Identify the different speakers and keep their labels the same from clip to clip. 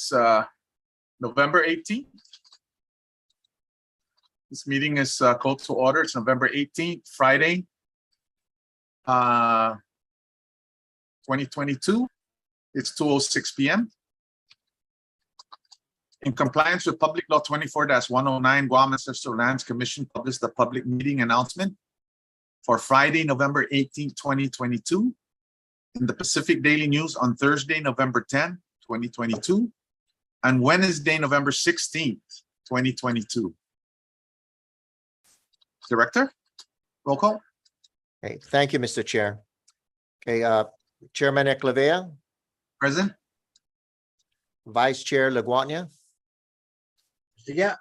Speaker 1: It's November 18th. This meeting is called to order. It's November 18th, Friday, 2022. It's 2:06 p.m. In compliance with Public Law 24-109, Guam Ancestral Lands Commission published a public meeting announcement for Friday, November 18th, 2022 in the Pacific Daily News on Thursday, November 10, 2022 and Wednesday, November 16th, 2022. Director, roll call.
Speaker 2: Okay, thank you, Mr. Chair. Okay, Chairman Eclevea,
Speaker 1: Present.
Speaker 2: Vice Chair Laguarnia,
Speaker 3: Yeah,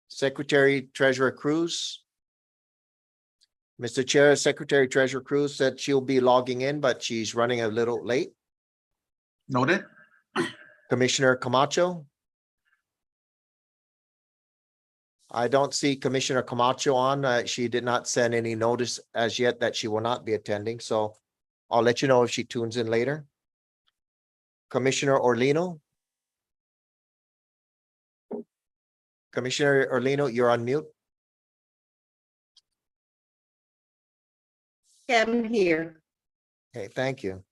Speaker 2: Secretary Treasurer Cruz. Mr. Chair, Secretary Treasurer Cruz said she'll be logging in, but she's running a little late.
Speaker 1: Noted.
Speaker 2: Commissioner Camacho. I don't see Commissioner Camacho on. She did not send any notice as yet that she will not be attending, so I'll let you know if she tunes in later. Commissioner Orlino. Commissioner Orlino, you're on mute.
Speaker 4: I'm here.
Speaker 2: Okay, thank you.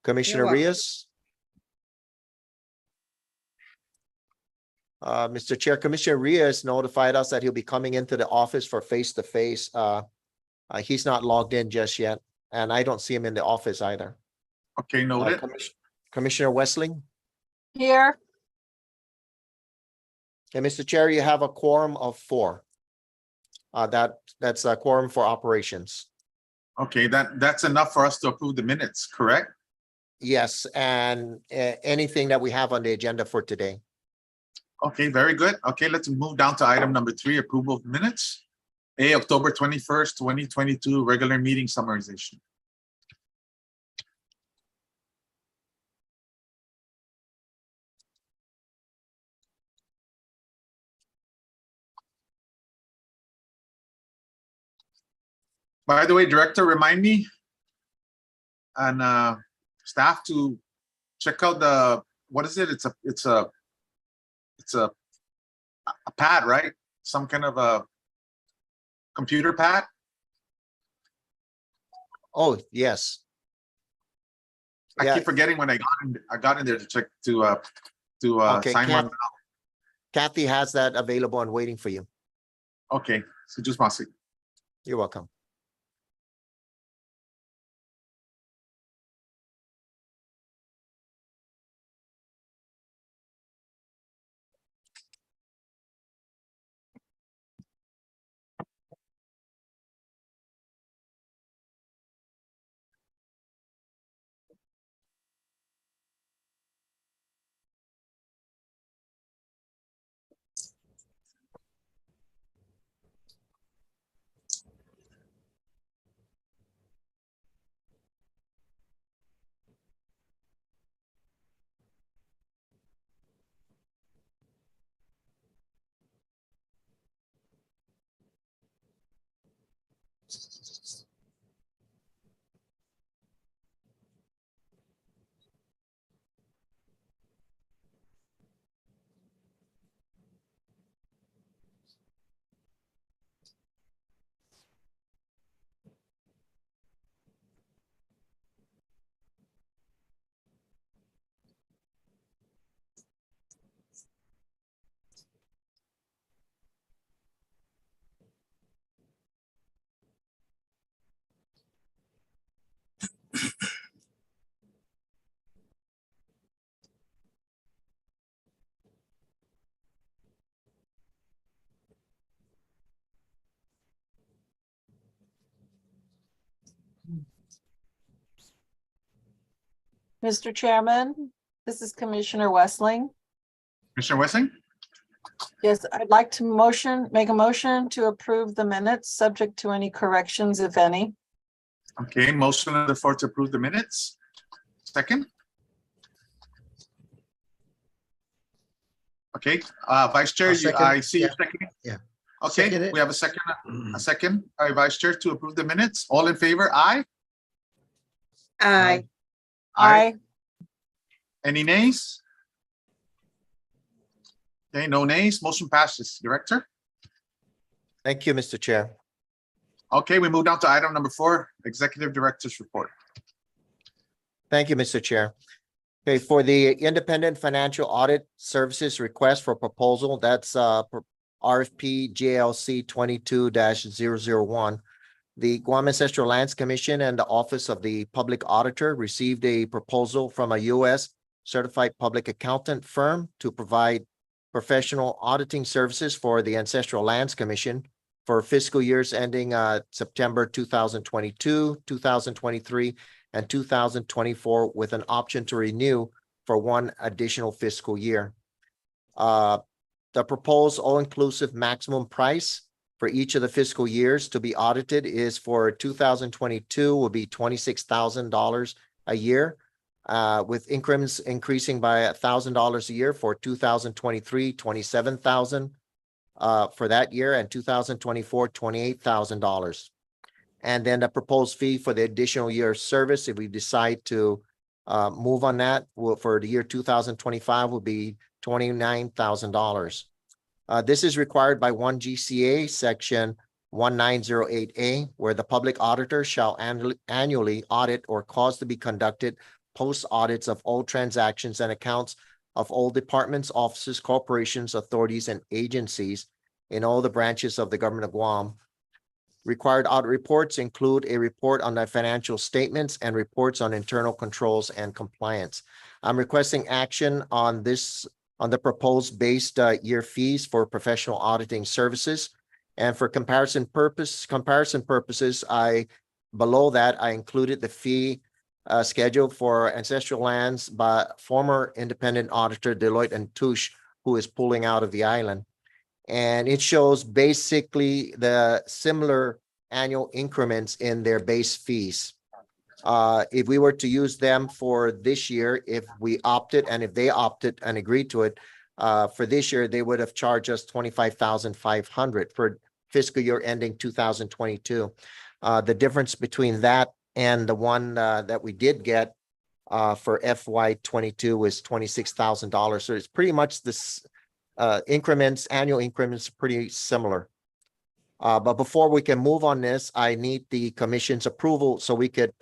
Speaker 2: Commissioner
Speaker 4: welcome.
Speaker 2: Rios. Mr. Chair, Commissioner Rios notified us that he'll be coming into the office for face-to-face. He's not logged in just yet, and I don't see him in the office either.
Speaker 1: Okay, noted.
Speaker 2: Commissioner Wessling.
Speaker 4: Here.
Speaker 2: Okay, Mr. Chair, you have a quorum of 4. That's a quorum for operations.
Speaker 1: Okay, that's enough for us to approve the minutes, correct?
Speaker 2: Yes, and anything that we have on the agenda for today.
Speaker 1: Okay, very good. Okay, let's move down to item number 3, approval of minutes. October 21st, 2022, regular meeting summarization. By the way, Director, remind me and staff to check out the, what is it? It's a pad, right? Some kind of a computer pad.
Speaker 2: Oh, yes.
Speaker 1: I
Speaker 2: Yeah.
Speaker 1: keep forgetting when I got in there to check to
Speaker 2: Okay,
Speaker 1: sign one.
Speaker 2: Kathy has that available and waiting for you.
Speaker 1: Okay, so just must see.
Speaker 2: You're welcome.
Speaker 5: Mr. Chairman, this is Commissioner Wessling.
Speaker 1: Commissioner Wessing?
Speaker 5: Yes, I'd like to make a motion to approve the minutes, subject to any corrections, if any.
Speaker 1: Okay, motion on the floor to approve the minutes. Second? Okay, Vice Chair,
Speaker 3: I'll second.
Speaker 1: I see you
Speaker 3: Yeah.
Speaker 1: seconding.
Speaker 3: Yeah.
Speaker 1: Okay,
Speaker 3: Second it.
Speaker 1: we have a second. All right, Vice Chair, to approve the minutes. All in favor, aye?
Speaker 4: Aye.
Speaker 5: Aye.
Speaker 1: Any nays? Okay, no nays. Motion passes. Director?
Speaker 2: Thank you, Mr. Chair.
Speaker 1: Okay, we move down to item number 4, Executive Director's Report.
Speaker 2: Thank you, Mr. Chair. Okay, for the Independent Financial Audit Services request for proposal, that's RFP GALC 22-001. The Guam Ancestral Lands Commission and the Office of the Public Auditor received a proposal from a U.S. certified public accountant firm to provide professional auditing services for the Ancestral Lands Commission for fiscal years ending September 2022, 2023, and 2024, with an option to renew for one additional fiscal year. The proposed all-inclusive maximum price for each of the fiscal years to be audited is for 2022 will be $26,000 a year, with increments increasing by $1,000 a year for 2023, $27,000 for that year, and 2024, $28,000. And then the proposed fee for the additional year of service, if we decide to move on that, will for the year 2025 will be $29,000. This is required by 1 GCA section 1908A, where the public auditor shall annually audit or cause to be conducted post audits of all transactions and accounts of all departments, offices, corporations, authorities, and agencies in all the branches of the government of Guam. Required audit reports include a report on the financial statements and reports on internal controls and compliance. I'm requesting action on this, on the proposed based year fees for professional auditing services. And for comparison purposes, below that, I included the fee schedule for Ancestral Lands by former independent auditor Deloitte and Touche, who is pulling out of the island. And it shows basically the similar annual increments in their base fees. If we were to use them for this year, if we opted and if they opted and agreed to it, for this year, they would have charged us $25,500 for fiscal year ending 2022. The difference between that and the one that we did get for FY22 was $26,000. So it's pretty much this increments, annual increments, pretty similar. But before we can move on this, I need the commission's approval so we could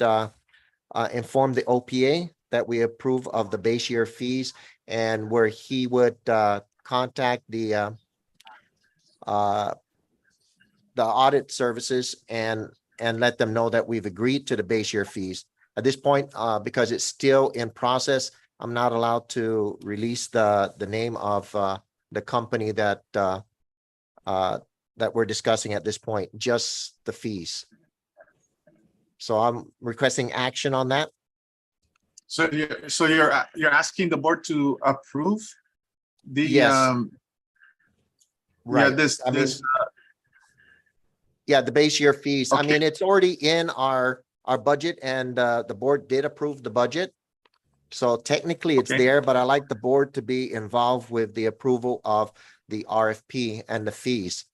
Speaker 2: inform the OPA that we approve of the base year fees, and where he would contact the audit services and let them know that we've agreed to the base year fees. At this point, because it's still in process, I'm not allowed to release the name of the company that we're discussing at this point, just the fees. So I'm requesting action on that.
Speaker 1: So you're asking the board to approve the
Speaker 2: Yes. Right.
Speaker 1: this
Speaker 2: The base year fees. I
Speaker 1: Okay.
Speaker 2: mean, it's already in our budget, and the board did approve the budget. So technically it's
Speaker 1: Okay.
Speaker 2: there, but I like the board to be involved with the approval of the RFP and the fees.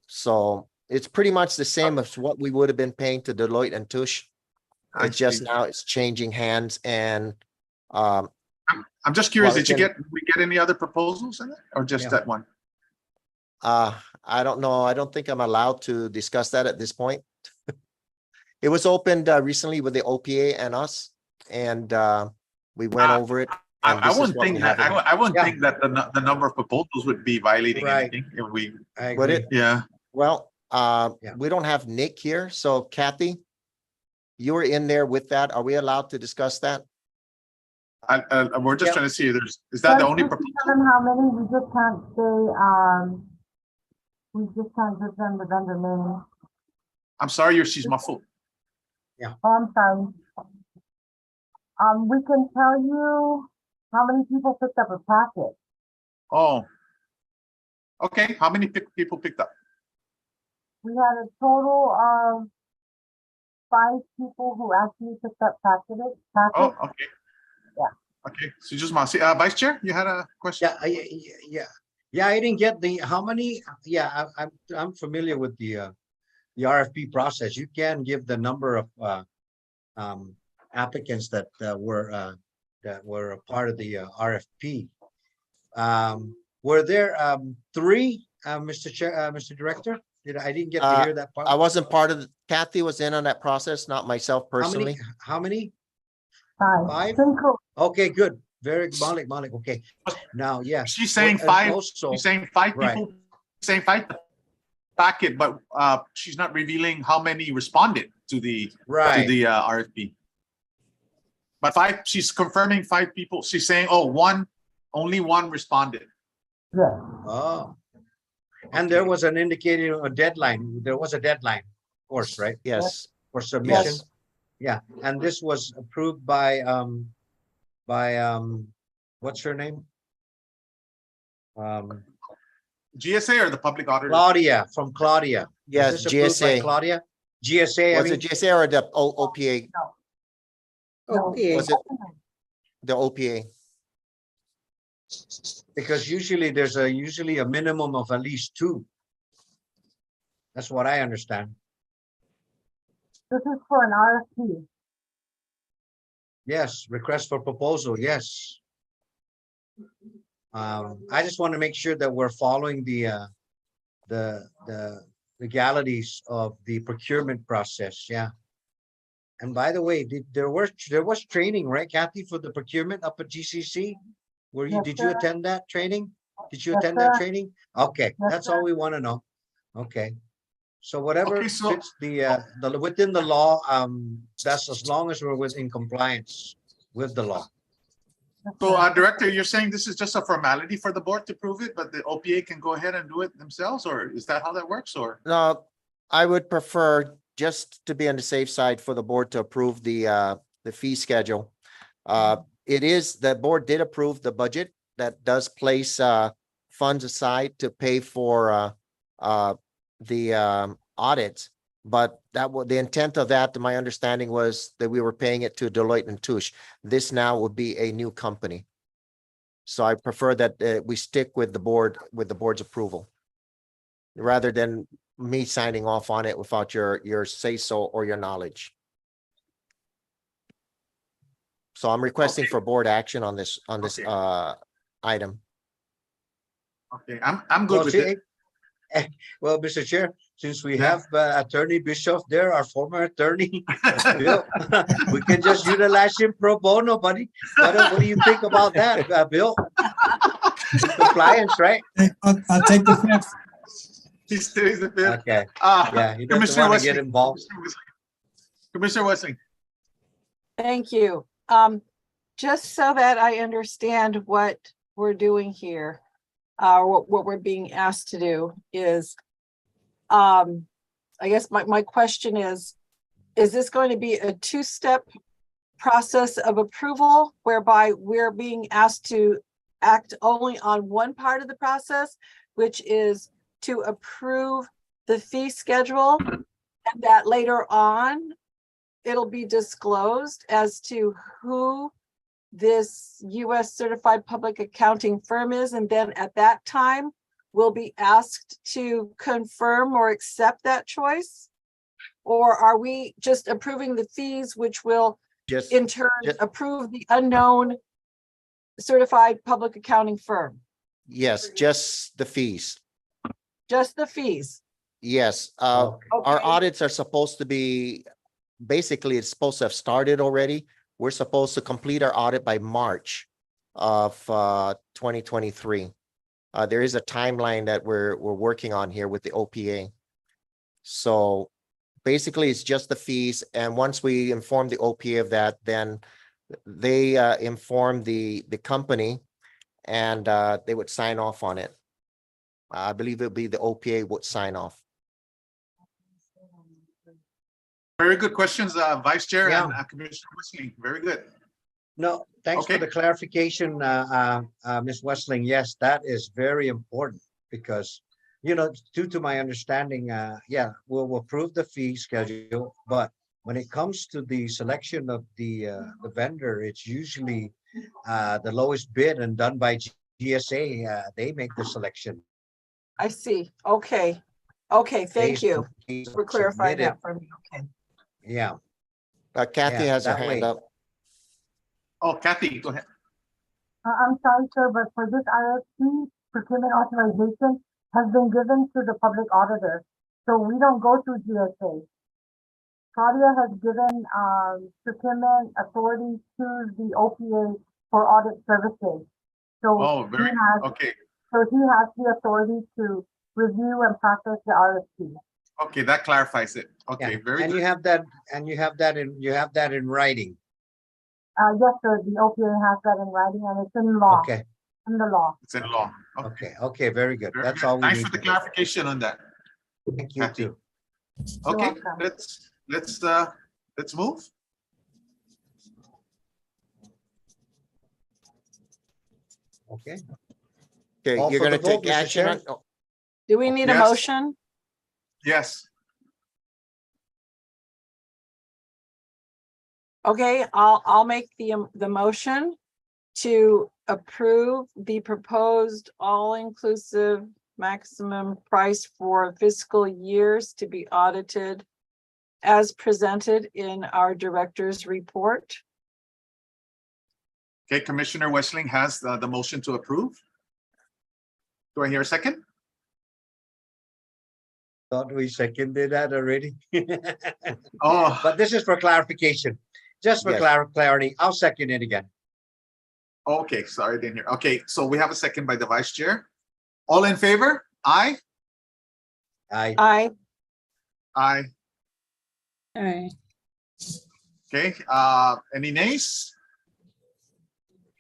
Speaker 2: So it's pretty much the same as what we would have been paying to Deloitte and Touche.
Speaker 1: I
Speaker 2: It's just
Speaker 1: see.
Speaker 2: now it's changing hands, and
Speaker 1: I'm just curious,
Speaker 2: Well,
Speaker 1: did you
Speaker 2: again-
Speaker 1: we get any other proposals in it, or just
Speaker 3: Yeah.
Speaker 1: that one?
Speaker 2: I don't know. I don't think I'm allowed to discuss that at this point. It was opened recently with the OPA and us, and we went over it. and
Speaker 1: I
Speaker 2: this is
Speaker 1: wouldn't
Speaker 2: what we
Speaker 1: think that,
Speaker 2: have in-
Speaker 1: I wouldn't
Speaker 3: Yeah.
Speaker 1: think that the number of proposals would be violating
Speaker 3: Right.
Speaker 1: anything if we,
Speaker 3: I
Speaker 2: Would
Speaker 3: agree.
Speaker 2: it?
Speaker 1: yeah.
Speaker 2: Well,
Speaker 3: Yeah.
Speaker 2: we don't have Nick here, so Kathy, you were in there with that. Are we allowed to discuss that?
Speaker 1: We're just
Speaker 3: Yeah.
Speaker 1: trying to see, is that the only
Speaker 6: Just
Speaker 1: proposal?
Speaker 6: tell them how many, we just can't say, we just can't give them the vendor name.
Speaker 1: I'm sorry, she's muffled.
Speaker 6: Oh, I'm sorry. We can tell you how many people picked up a packet.
Speaker 1: Oh. Okay, how many people picked up?
Speaker 6: We had a total of 5 people who actually picked up
Speaker 1: Oh,
Speaker 6: packets.
Speaker 1: okay.
Speaker 6: Yeah.
Speaker 1: Okay, so just Vice Chair, you had a question?
Speaker 3: Yeah, I didn't get the, how many, I'm familiar with the RFP process. You can give the number of applicants that were that were a part of the RFP. Were there three, Mr. Chair, Mr. Director? I didn't get to hear that part.
Speaker 2: I wasn't part of, Kathy was in on that process, not myself
Speaker 3: How many?
Speaker 2: personally.
Speaker 3: How many?
Speaker 6: Five.
Speaker 3: Five?
Speaker 6: Cinco.
Speaker 3: Okay, good. Very Malik. Okay. Now, yeah.
Speaker 1: She's saying
Speaker 3: and
Speaker 1: five,
Speaker 3: Also,
Speaker 1: she's saying five
Speaker 3: right.
Speaker 1: people, saying five packet, but she's not revealing how many responded to the
Speaker 3: right.
Speaker 1: RFP. But five, she's confirming five people. She's saying, oh, only one responded.
Speaker 6: Yeah.
Speaker 3: Oh. And there was an indicated a deadline. There was a deadline, of course, right?
Speaker 2: Yes,
Speaker 3: For submission.
Speaker 2: yes.
Speaker 3: Yeah, and this was approved by what's her name?
Speaker 1: GSA or the public auditor?
Speaker 3: Claudia, from Claudia. Was
Speaker 2: Yes,
Speaker 3: this approved by
Speaker 2: GSA.
Speaker 3: Claudia? GSA, I
Speaker 2: Was
Speaker 3: mean,
Speaker 2: it GSA or the OPA?
Speaker 4: OPA.
Speaker 2: Was it the OPA?
Speaker 3: because usually there's usually a minimum of at least two. That's what I understand.
Speaker 6: This is for an RFP.
Speaker 3: Yes, request for proposal, yes. I just want to make sure that we're following the legalities of the procurement process, yeah. And by the way, there was training, right, Kathy, for the procurement up at GCC?
Speaker 6: Yes,
Speaker 3: Did you
Speaker 6: sir.
Speaker 3: attend that training? Did you
Speaker 6: Yes,
Speaker 3: attend that
Speaker 6: sir.
Speaker 3: training? Okay,
Speaker 6: Yes,
Speaker 3: that's
Speaker 6: sir.
Speaker 3: all we want to know. Okay. So whatever
Speaker 1: Okay, so-
Speaker 3: fits the within the law, that's as long as we're within compliance with the law.
Speaker 6: Yes,
Speaker 1: So,
Speaker 6: sir.
Speaker 1: Director, you're saying this is just a formality for the board to prove it, but the OPA can go ahead and do it themselves, or is that how that works, or?
Speaker 2: No, I would prefer, just to be on the safe side, for the board to approve the fee schedule. The board did approve the budget that does place funds aside to pay for the audit. But the intent of that, to my understanding, was that we were paying it to Deloitte and Touche. This now would be a new company. So I prefer that we stick with the board's approval, rather than me signing off on it without your say-so or your knowledge. So I'm requesting
Speaker 1: Okay.
Speaker 2: for board action on this
Speaker 1: Okay.
Speaker 2: item.
Speaker 1: Okay, I'm good
Speaker 3: Well,
Speaker 1: with it.
Speaker 3: well, Mr. Chair, since we have Attorney Bischoff there, our former attorney, Bill, we can just utilize him pro bono, buddy. What do you think about that, Bill? In compliance, right?
Speaker 7: I'll take the fifth.
Speaker 1: He stays a bit.
Speaker 3: Okay,
Speaker 1: Uh,
Speaker 3: yeah, he doesn't
Speaker 1: Commissioner
Speaker 3: want to get
Speaker 1: Wesley.
Speaker 3: involved.
Speaker 1: Commissioner Wesley.
Speaker 5: Thank you. Just so that I understand what we're doing here, what we're being asked to do is, I guess my question is this going to be a two-step process of approval whereby we're being asked to act only on one part of the process, which is to approve the fee schedule, and that later on it'll be disclosed as to who this US certified public accounting firm is, and then at that time we'll be asked to confirm or accept that choice? Or are we just approving the fees, which will
Speaker 2: Just,
Speaker 5: in turn
Speaker 2: just-
Speaker 5: approve the unknown certified public accounting firm?
Speaker 2: yes, just the fees.
Speaker 5: Just the fees?
Speaker 2: Yes,
Speaker 3: Okay.
Speaker 2: our
Speaker 5: Okay.
Speaker 2: audits are supposed to be, basically, it's supposed to have started already. We're supposed to complete our audit by March of 2023. There is a timeline that we're working on here with the OPA. So basically, it's just the fees, and once we inform the OPA of that, then they inform the company, and they would sign off on it. I believe it'll be the OPA would sign off.
Speaker 1: Very good questions, Vice Chair
Speaker 3: Yeah.
Speaker 1: and Commissioner Wesley. Very good.
Speaker 3: No, thanks for
Speaker 1: Okay.
Speaker 3: the clarification, Ms. Westling. Yes, that is very important because, due to my understanding, we'll approve the fee schedule, but when it comes to the selection of the vendor, it's usually the lowest bid and done by GSA. They make the selection.
Speaker 5: I see. Okay. Okay, thank
Speaker 3: based
Speaker 5: you
Speaker 3: on fees
Speaker 5: for clarifying
Speaker 3: submitted.
Speaker 5: that for me. Okay.
Speaker 3: Yeah,
Speaker 2: Kathy
Speaker 3: Yeah,
Speaker 2: has her
Speaker 3: that
Speaker 2: hand
Speaker 3: way.
Speaker 2: up.
Speaker 1: Oh, Kathy, go ahead.
Speaker 6: I'm sorry, sir, but for this RFP, procurement authorization has been given to the public auditor. So we don't go through GSA. Claudia has given, procurement authority to the OPA for audit services. So
Speaker 1: Oh,
Speaker 6: he
Speaker 1: very,
Speaker 6: has,
Speaker 1: okay.
Speaker 6: so he has the authority to review and process the RFP.
Speaker 1: Okay, that clarifies it.
Speaker 3: Yeah,
Speaker 1: Okay, very
Speaker 3: and
Speaker 1: good.
Speaker 3: you have that in writing.
Speaker 6: Yes, sir, the OPA has that in writing and it's in law,
Speaker 3: Okay,
Speaker 6: in the law.
Speaker 1: It's in law. Okay.
Speaker 3: okay, very good.
Speaker 1: Very
Speaker 3: That's
Speaker 1: good.
Speaker 3: all we
Speaker 1: Thanks
Speaker 3: need
Speaker 1: for the
Speaker 3: to do.
Speaker 1: clarification on that.
Speaker 3: Thank you
Speaker 1: Kathy.
Speaker 3: too.
Speaker 6: You're
Speaker 1: Okay,
Speaker 6: welcome.
Speaker 1: let's move.
Speaker 3: Okay,
Speaker 2: Okay,
Speaker 3: Call
Speaker 2: you're
Speaker 3: for the
Speaker 2: gonna take
Speaker 3: vote, Mr.
Speaker 2: action on,
Speaker 3: Chair.
Speaker 2: oh,
Speaker 5: Do we need a
Speaker 1: Yes.
Speaker 5: motion?
Speaker 1: Yes,
Speaker 5: Okay, I'll make the motion to approve the proposed all-inclusive maximum price for fiscal years to be audited as presented in our director's report.
Speaker 1: okay, Commissioner Westling has the motion to approve. Do I hear a second?
Speaker 3: Thought we seconded that already.
Speaker 1: Oh,
Speaker 3: But this is for clarification. Just for
Speaker 2: Yes.
Speaker 3: clarity, I'll second it again.
Speaker 1: okay, sorry, I didn't hear. Okay, so we have a second by the vice chair. All in favor? Aye?
Speaker 3: I
Speaker 5: Aye.
Speaker 1: Aye. Okay, any nays?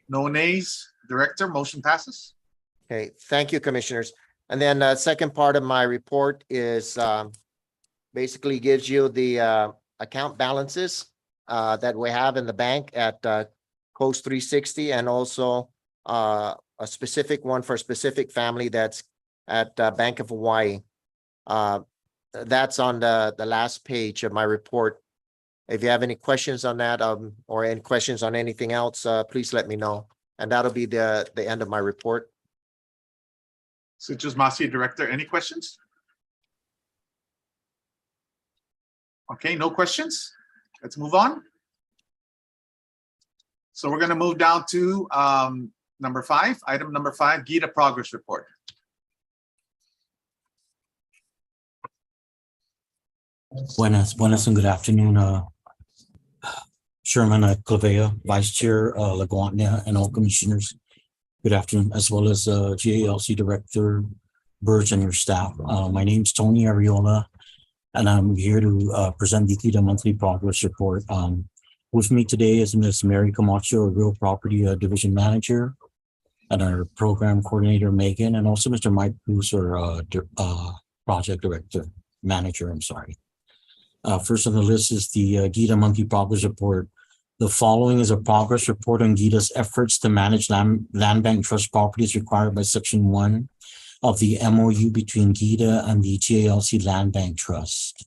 Speaker 1: No nays. Director, motion passes.
Speaker 2: okay, thank you, commissioners. And then second part of my report is basically gives you the account balances that we have in the bank at Coast 360 and also a specific one for a specific family that's at Bank of Hawaii. That's on the last page of my report. If you have any questions on that, or any questions on anything else, please let me know. And that'll be the end of my report.
Speaker 1: Citrus Masi, Director, any questions? Okay, no questions. Let's move on. So we're gonna move down to number 5, item number 5, GITA progress report.
Speaker 8: Buenas and good afternoon, Chairman Clavea, Vice Chair Laguardia, and all commissioners. Good afternoon, as well as GALC Director Burge and your staff. My name's Tony Ariola, and I'm here to present the GITA monthly progress report. With me today is Ms. Mary Camacho, Real Property Division Manager, and our Program Coordinator Megan, and also Mr. Mike Bruce, our Project Director Manager. I'm sorry. First on the list is the GITA monthly progress report. The following is a progress report on GITA's efforts to manage land bank trust properties required by Section 1 of the MOU between GITA and the GALC Land Bank Trust.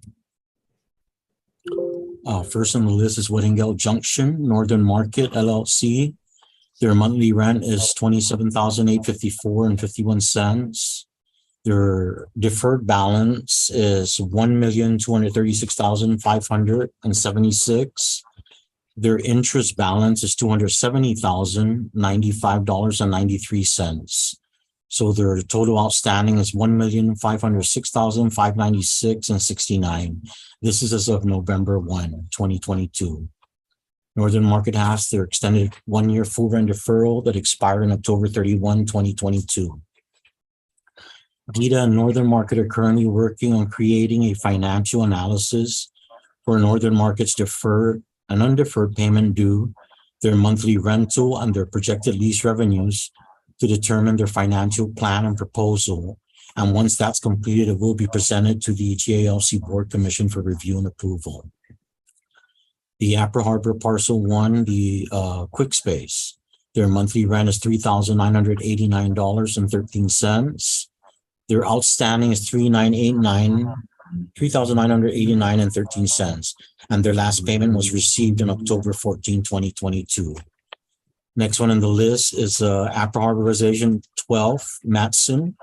Speaker 8: First on the list is Weddingale Junction, Northern Market LLC. Their monthly rent is $27,854.51. Their deferred balance is $1,236,576. Their interest balance is $270,095.93. So their total outstanding is $1,506,596.69. This is as of November 1, 2022. Northern Market has their extended 1-year full rent deferral that expired on October 31, 2022. GITA and Northern Market are currently working on creating a financial analysis for Northern Market's deferred and undeferred payment due, their monthly rental, and their projected lease revenues to determine their financial plan and proposal. And once that's completed, it will be presented to the GALC Board Commission for review and approval. The Apra Harbor Parcel 1, the Quick Space, their monthly rent is $3,989.13. Their outstanding is $3,989.13, and their last payment was received on October 14, 2022. Next one on the list is Apra Harbor Reservation 12, Matson.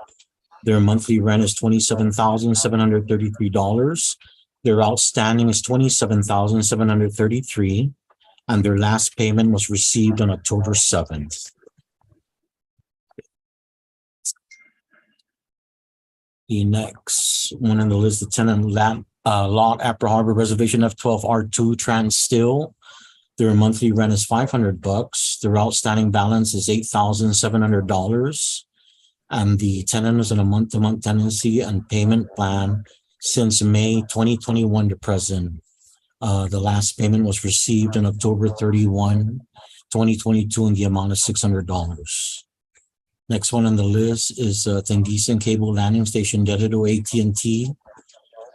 Speaker 8: Their monthly rent is $27,733. Their outstanding is $27,733, and their last payment was received on October 7th. The next one on the list, the tenant lot Apple Harbor Reservation F12R2 Trans Still. Their monthly rent is $500. Their outstanding balance is $8,700. And the tenant is in a month-to-month tenancy and payment plan since May 2021 to present. The last payment was received on October 31, 2022 in the amount of $600. Next one on the list is Tengisan Cable Landing Station debted to AT&T.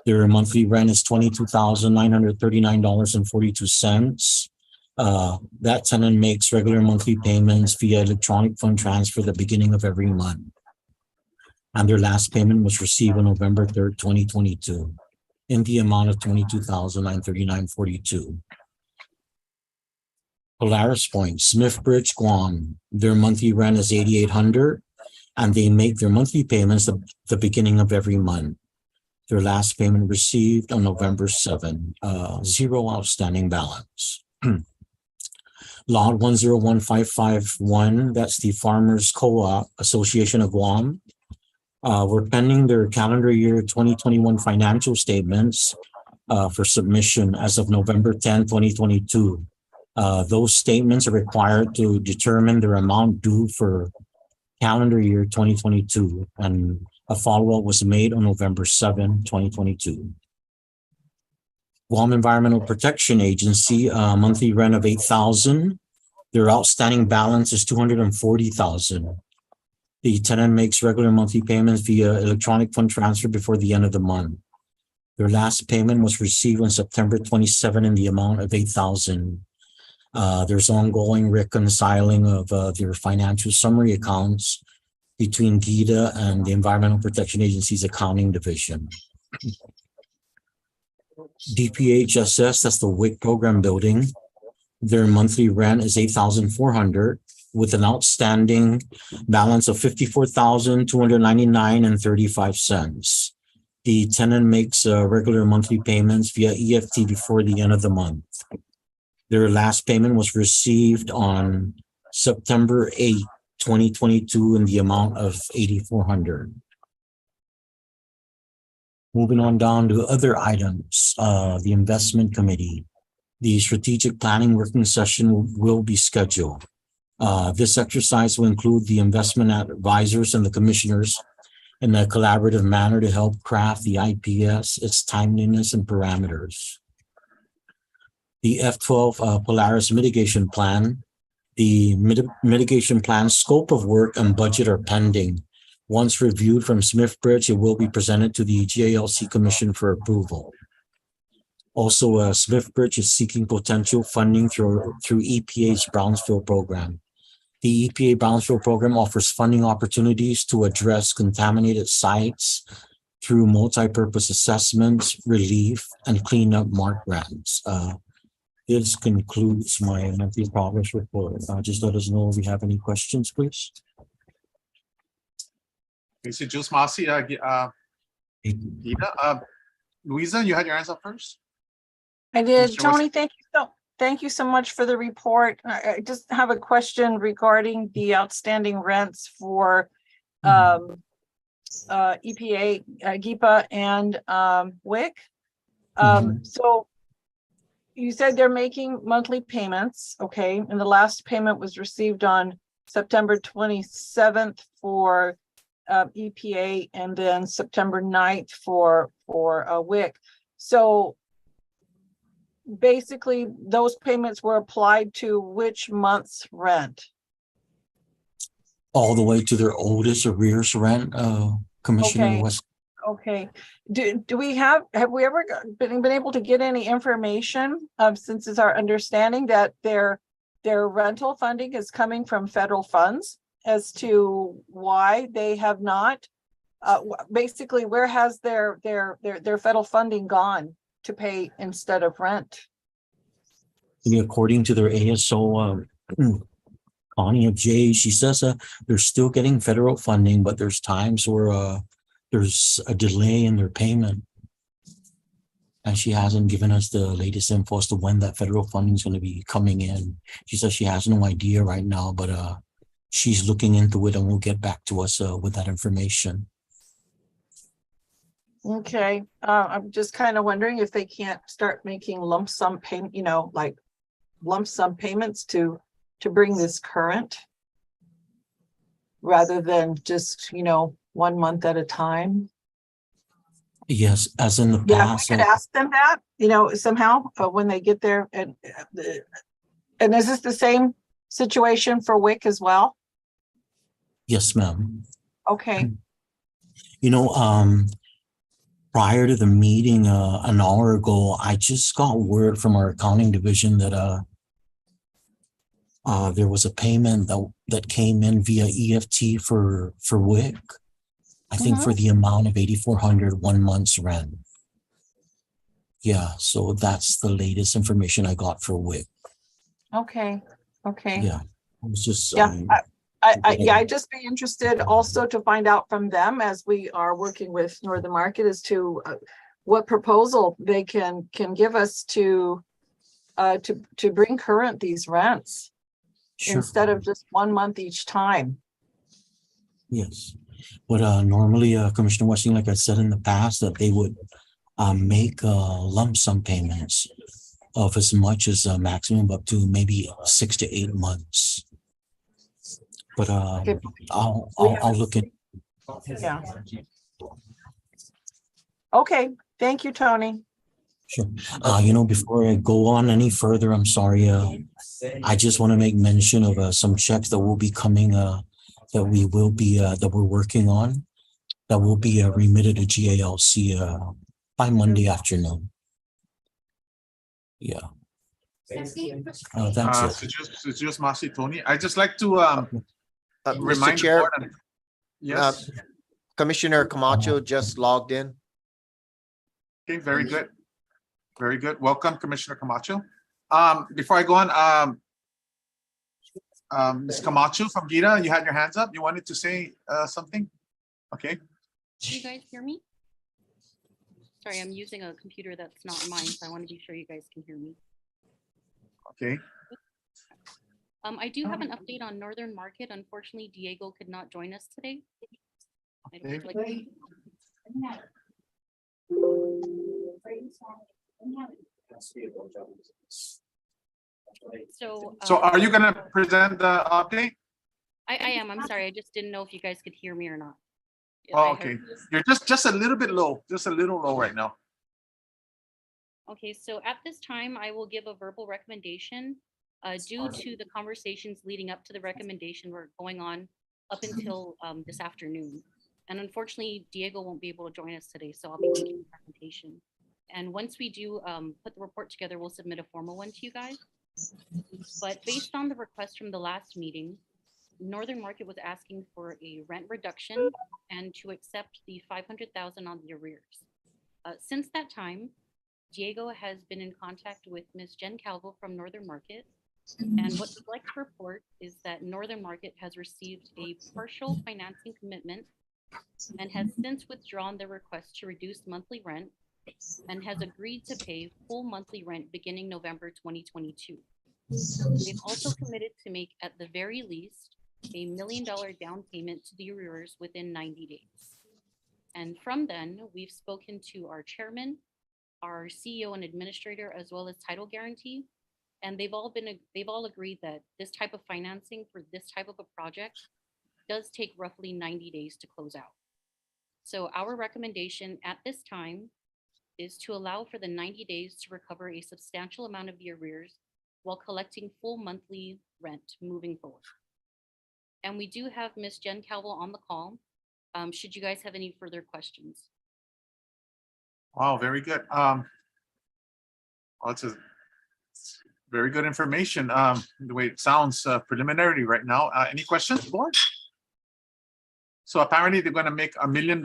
Speaker 8: Their monthly rent is $22,939.42. That tenant makes regular monthly payments via electronic fund transfer at the beginning of every month. And their last payment was received on November 3rd, 2022 in the amount of $22,939.42. Polaris Point, Smithbridge, Guam. Their monthly rent is $8,800 and they make their monthly payments at the beginning of every month. Their last payment received on November 7, zero outstanding balance. Lot 101551, that's the Farmers Co-op Association of Guam. We're pending their calendar year 2021 financial statements for submission as of November 10, 2022. Those statements are required to determine their amount due for calendar year 2022, and a follow-up was made on November 7, 2022. Guam Environmental Protection Agency, monthly rent of $8,000. Their outstanding balance is $240,000. The tenant makes regular monthly payments via electronic fund transfer before the end of the month. Their last payment was received on September 27 in the amount of $8,000. There's ongoing reconciling of their financial summary accounts between GIDA and the Environmental Protection Agency's accounting division. DPHSS, that's the WIC program building. Their monthly rent is $8,400 with an outstanding balance of $54,299.35. The tenant makes regular monthly payments via EFT before the end of the month. Their last payment was received on September 8, 2022 in the amount of $8,400. Moving on down to other items, the investment committee. The strategic planning working session will be scheduled. This exercise will include the investment advisors and the commissioners in a collaborative manner to help craft the IPS, its timeliness and parameters. The F12 Polaris mitigation plan. The mitigation plan scope of work and budget are pending. Once reviewed from Smithbridge, it will be presented to the GALC Commission for approval. Also, Smithbridge is seeking potential funding through EPA's Brownsville program. The EPA Brownsville program offers funding opportunities to address contaminated sites through multi-purpose assessments, relief, and cleanup mark grants. This concludes my monthly progress report. Just let us know if you have any questions, please.
Speaker 1: Okay, so Jules Masi, Gita, Louisa, you had your hands up first?
Speaker 5: I did.
Speaker 1: Mr.
Speaker 5: Tony, thank you so much for the report. I just have a question regarding the outstanding rents for EPA, GIPA, and WIC. So you said they're making monthly payments, okay? And the last payment was received on September 27th for EPA, and then September 9th for WIC. So basically, those payments were applied to which month's rent?
Speaker 8: All the way to their oldest arrears rent, Commissioner
Speaker 5: Okay.
Speaker 8: West.
Speaker 5: Okay. Do we have we ever been able to get any information, since it's our understanding that their rental funding is coming from federal funds, as to why they have not, basically, where has their federal funding gone to pay instead of rent?
Speaker 8: According to their ASO, Connie of J, she says they're still getting federal funding, but there's times where there's a delay in their payment. And she hasn't given us the latest info as to when that federal funding is going to be coming in. She says she has no idea right now, but she's looking into it and will get back to us with that information.
Speaker 5: Okay, I'm just kind of wondering if they can't start making lump sum payment, like lump sum payments to bring this current. Rather than just, 1 month at a time.
Speaker 8: Yes, as in the
Speaker 5: Yeah, we
Speaker 8: past.
Speaker 5: could ask them that, somehow, when they get there and is this the same situation for WIC as well?
Speaker 8: Yes, ma'am.
Speaker 5: Okay,
Speaker 8: Prior to the meeting an hour ago, I just got word from our accounting division that there was a payment that came in via EFT for WIC. I think for the amount of 8,400, 1 month's rent. Yeah, so that's the latest information I got for WIC.
Speaker 5: okay.
Speaker 8: Yeah, I was just
Speaker 5: Yeah, I'd just be interested also to find out from them as we are working with Northern Market as to what proposal they can give us to bring current these rents
Speaker 8: sure.
Speaker 5: instead of just 1 month each time.
Speaker 8: Yes, but normally, Commissioner Westing, like I said in the past, that they would make lump sum payments of as much as a maximum up to maybe 6 to 8 months. But
Speaker 5: Okay.
Speaker 8: I'll look at.
Speaker 5: Yeah. Okay, thank you, Tony.
Speaker 8: Sure. Before I go on any further, I'm sorry. I just want to make mention of some checks that will be coming. That we're working on. That will be remitted to GALC by Monday afternoon. Yeah. That's it.
Speaker 1: Just Masi, Tony. I just like to
Speaker 2: Mr.
Speaker 1: remind the
Speaker 2: Chair,
Speaker 1: board. Yes.
Speaker 2: Commissioner Camacho just logged in.
Speaker 1: Okay, very good. Very good. Welcome, Commissioner Camacho. Before I go on, Ms. Camacho from Gita, you had your hands up. You wanted to say something? Okay.
Speaker 9: Can you guys hear me? Sorry, I'm using a computer that's not mine, so I want to be sure you guys can hear me.
Speaker 1: Okay.
Speaker 9: I do have an update on Northern Market. Unfortunately, Diego could not join us today. I don't like
Speaker 1: So are you gonna present the update?
Speaker 9: I am. I'm sorry. I just didn't know if you guys could hear me or not.
Speaker 1: Oh, okay. You're just a little bit low, just a little low right now.
Speaker 9: Okay, so at this time, I will give a verbal recommendation due to the conversations leading up to the recommendation were going on up until this afternoon. And unfortunately, Diego won't be able to join us today, so I'll be making the presentation. And once we do put the report together, we'll submit a formal one to you guys. But based on the request from the last meeting, Northern Market was asking for a rent reduction and to accept the $500,000 on the arrears. Since that time, Diego has been in contact with Ms. Jen Calvo from Northern Market. And what we'd like to report is that Northern Market has received a partial financing commitment and has since withdrawn their request to reduce monthly rent and has agreed to pay full monthly rent beginning November 2022. They've also committed to make at the very least $1 million down payment to the arrears within 90 days. And from then, we've spoken to our chairman, our CEO and administrator, as well as title guarantee. And they've all agreed that this type of financing for this type of a project does take roughly 90 days to close out. So our recommendation at this time is to allow for the 90 days to recover a substantial amount of the arrears while collecting full monthly rent moving forward. And we do have Ms. Jen Calvo on the call. Should you guys have any further questions?
Speaker 1: Wow, very good. Well, it's very good information. The way it sounds preliminary right now. Any questions, board? So apparently they're going to make $1 million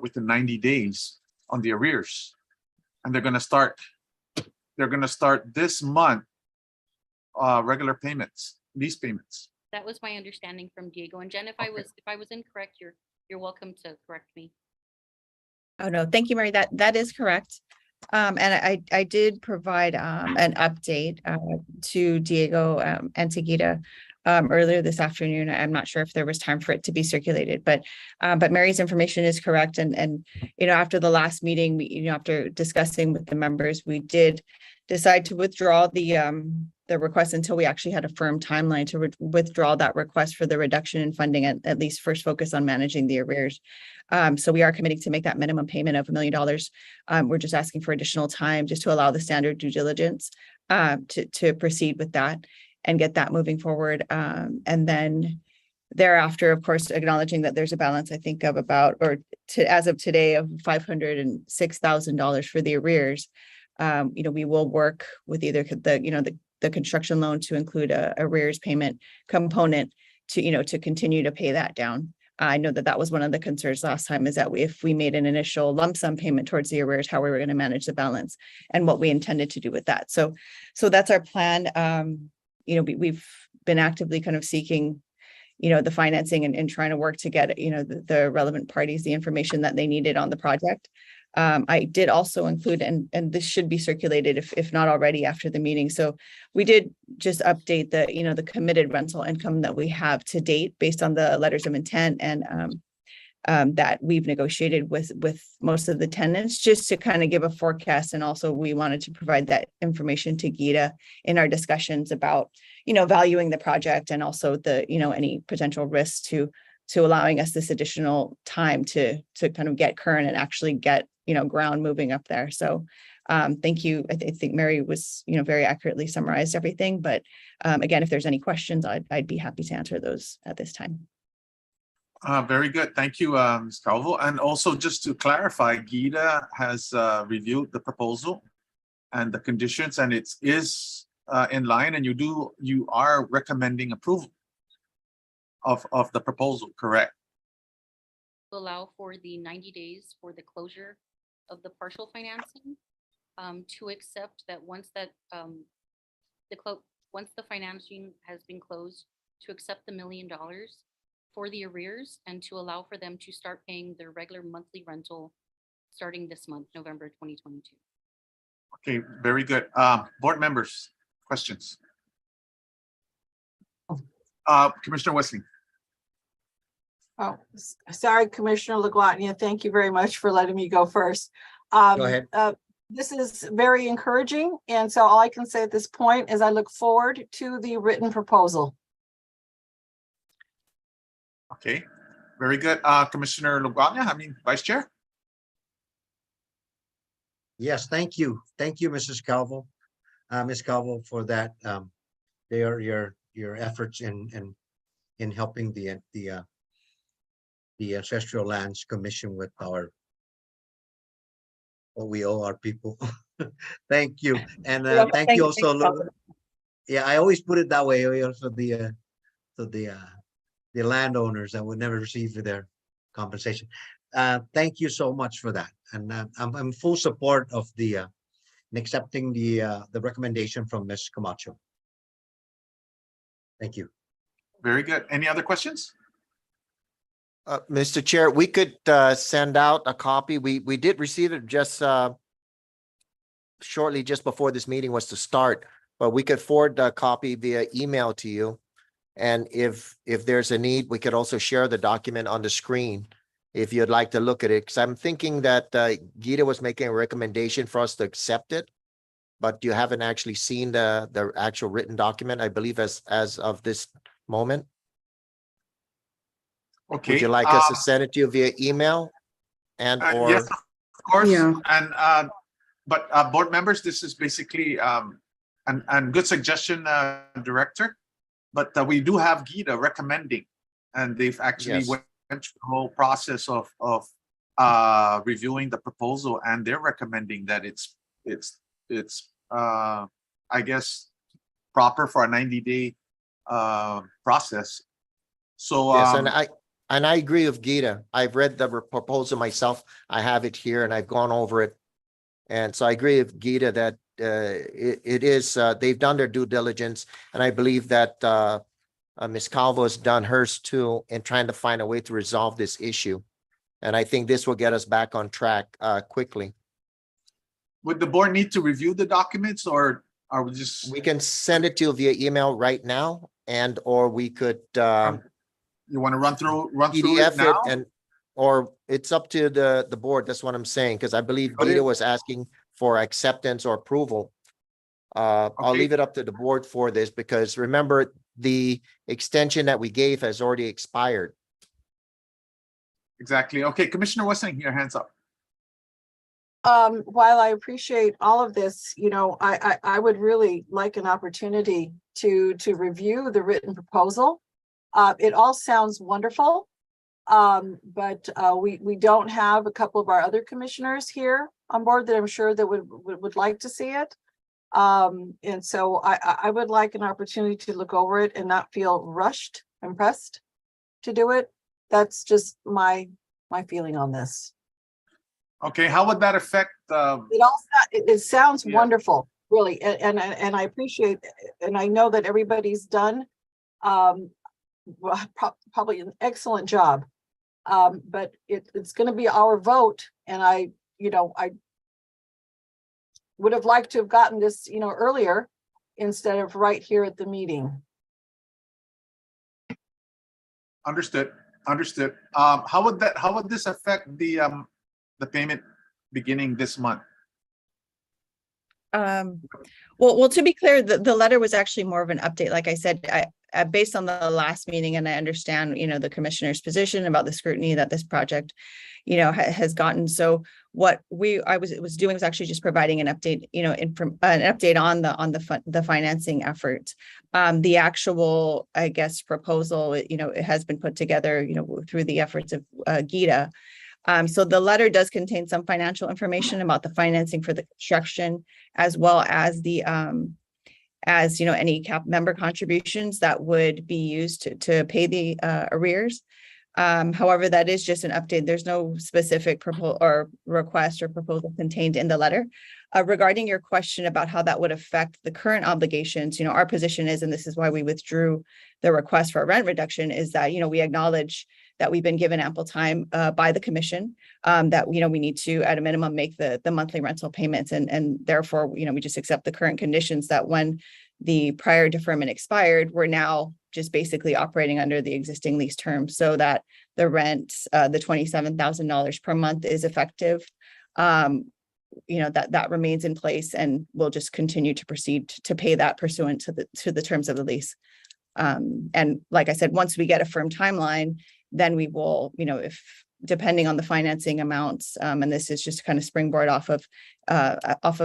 Speaker 1: within 90 days on the arrears, and they're going to start this month regular payments, lease payments.
Speaker 9: That was my understanding from Diego. And Jen, if I was incorrect, you're welcome to correct me.
Speaker 10: Oh, no, thank you, Mary. That is correct. And I did provide an update to Diego and to Gita earlier this afternoon. I'm not sure if there was time for it to be circulated, but Mary's information is correct. And after the last meeting, after discussing with the members, we did decide to withdraw the request until we actually had a firm timeline to withdraw that request for the reduction in funding, at least first focus on managing the arrears. So we are committing to make that minimum payment of $1 million. We're just asking for additional time just to allow the standard due diligence to proceed with that and get that moving forward. And then thereafter, of course, acknowledging that there's a balance, I think, of about, as of today, of $506,000 for the arrears. We will work with either the construction loan to include a arrears payment component to continue to pay that down. I know that was one of the concerns last time, is that if we made an initial lump sum payment towards the arrears, how we were going to manage the balance and what we intended to do with that. So that's our plan. We've been actively kind of seeking, the financing and trying to work to get, the relevant parties, the information that they needed on the project. I did also include, and this should be circulated if not already after the meeting. So we did just update the committed rental income that we have to date based on the letters of intent and that we've negotiated with most of the tenants, just to kind of give a forecast. And also we wanted to provide that information to Gita in our discussions about, valuing the project and also any potential risks to allowing us this additional time to kind of get current and actually get, ground moving up there. So thank you. I think Mary was, very accurately summarized everything. But again, if there's any questions, I'd be happy to answer those at this time.
Speaker 1: Very good. Thank you, Ms. Calvo. And also just to clarify, Gita has reviewed the proposal and the conditions, and it is in line, and you are recommending approval of the proposal, correct?
Speaker 9: Allow for the 90 days for the closure of the partial financing, to accept that once the financing has been closed, to accept the $1 million for the arrears and to allow for them to start paying their regular monthly rental starting this month, November 2022.
Speaker 1: Okay, very good. Board members, questions? Commissioner Wessling.
Speaker 5: Oh, sorry, Commissioner LaGuardia. Thank you very much for letting me go first.
Speaker 3: Go ahead.
Speaker 5: This is very encouraging. And so all I can say at this point is I look forward to the written proposal.
Speaker 1: Okay, very good. Commissioner LaGuardia, Vice Chair.
Speaker 3: Yes, thank you. Thank you, Mrs. Calvo. Ms. Calvo, for that. Your efforts in helping the Ancestral Lands Commission with what we owe our people. Thank you. And thank you also. Yeah, I always put it that way. Also the landowners that would never receive their compensation. Thank you so much for that. And I'm in full support of in accepting the recommendation from Ms. Camacho. Thank you.
Speaker 1: Very good. Any other questions?
Speaker 2: Mr. Chair, we could send out a copy. We did receive it just shortly just before this meeting was to start, but we could forward the copy via email to you. And if there's a need, we could also share the document on the screen if you'd like to look at it. Because I'm thinking that Gita was making a recommendation for us to accept it, but you haven't actually seen the actual written document, I believe, as of this moment.
Speaker 1: Okay.
Speaker 2: Would you like us to send it to you via email and or?
Speaker 1: Yes, of course.
Speaker 4: Yeah.
Speaker 1: And but board members, this is basically and good suggestion, Director. But we do have Gita recommending, and they've actually
Speaker 2: Yes.
Speaker 1: went through the whole process of reviewing the proposal, and they're recommending that it's I guess proper for a 90-day process. So
Speaker 2: Yes, and I agree with Gita. I've read the proposal myself. I have it here and I've gone over it. And so I agree with Gita that it is, they've done their due diligence. And I believe that Ms. Calvo has done hers too in trying to find a way to resolve this issue. And I think this will get us back on track quickly.
Speaker 1: Would the board need to review the documents or are we just,
Speaker 2: We can send it to you via email right now, and or we could
Speaker 1: you want to run through it
Speaker 2: PDF
Speaker 1: now?
Speaker 2: it, and or it's up to the board. That's what I'm saying, because I believe
Speaker 1: But
Speaker 2: Gita
Speaker 1: it-
Speaker 2: was asking for acceptance or approval. I'll
Speaker 1: Okay.
Speaker 2: leave it up to the board for this, because remember, the extension that we gave has already expired.
Speaker 1: Exactly. Okay, Commissioner Wessling, your hands up.
Speaker 5: While I appreciate all of this, you know, I would really like an opportunity to review the written proposal. It all sounds wonderful. But we don't have a couple of our other commissioners here on board that I'm sure that would like to see it. And so I would like an opportunity to look over it and not feel rushed and pressed to do it. That's just my feeling on this.
Speaker 1: Okay, how would that affect,
Speaker 5: It sounds
Speaker 1: Yeah.
Speaker 5: wonderful, really, and I appreciate, and I know that everybody's done probably an excellent job. But it's going to be our vote, and I would have liked to have gotten this, earlier instead of right here at the meeting.
Speaker 1: understood? How would this affect the payment beginning this month?
Speaker 10: Well, to be clear, the letter was actually more of an update. Like I said, based on the last meeting, and I understand, the commissioner's position about the scrutiny that this project, has gotten. So what I was doing was actually just providing an update, an update on the financing effort. The actual, I guess, proposal, it has been put together, through the efforts of Gita. So the letter does contain some financial information about the financing for the construction, as well as the any CAP member contributions that would be used to pay the arrears. However, that is just an update. There's no specific proposal or request or proposal contained in the letter. Regarding your question about how that would affect the current obligations, our position is, and this is why we withdrew the request for a rent reduction, is that, we acknowledge that we've been given ample time by the commission, that, we need to, at a minimum, make the monthly rental payments. And therefore, we just accept the current conditions that when the prior deferment expired, we're now just basically operating under the existing lease terms, so that the rent, the $27,000 per month is effective. That remains in place, and we'll just continue to proceed to pay that pursuant to the terms of the lease. And like I said, once we get a firm timeline, then we will, if depending on the financing amounts, and this is just kind of springboard off of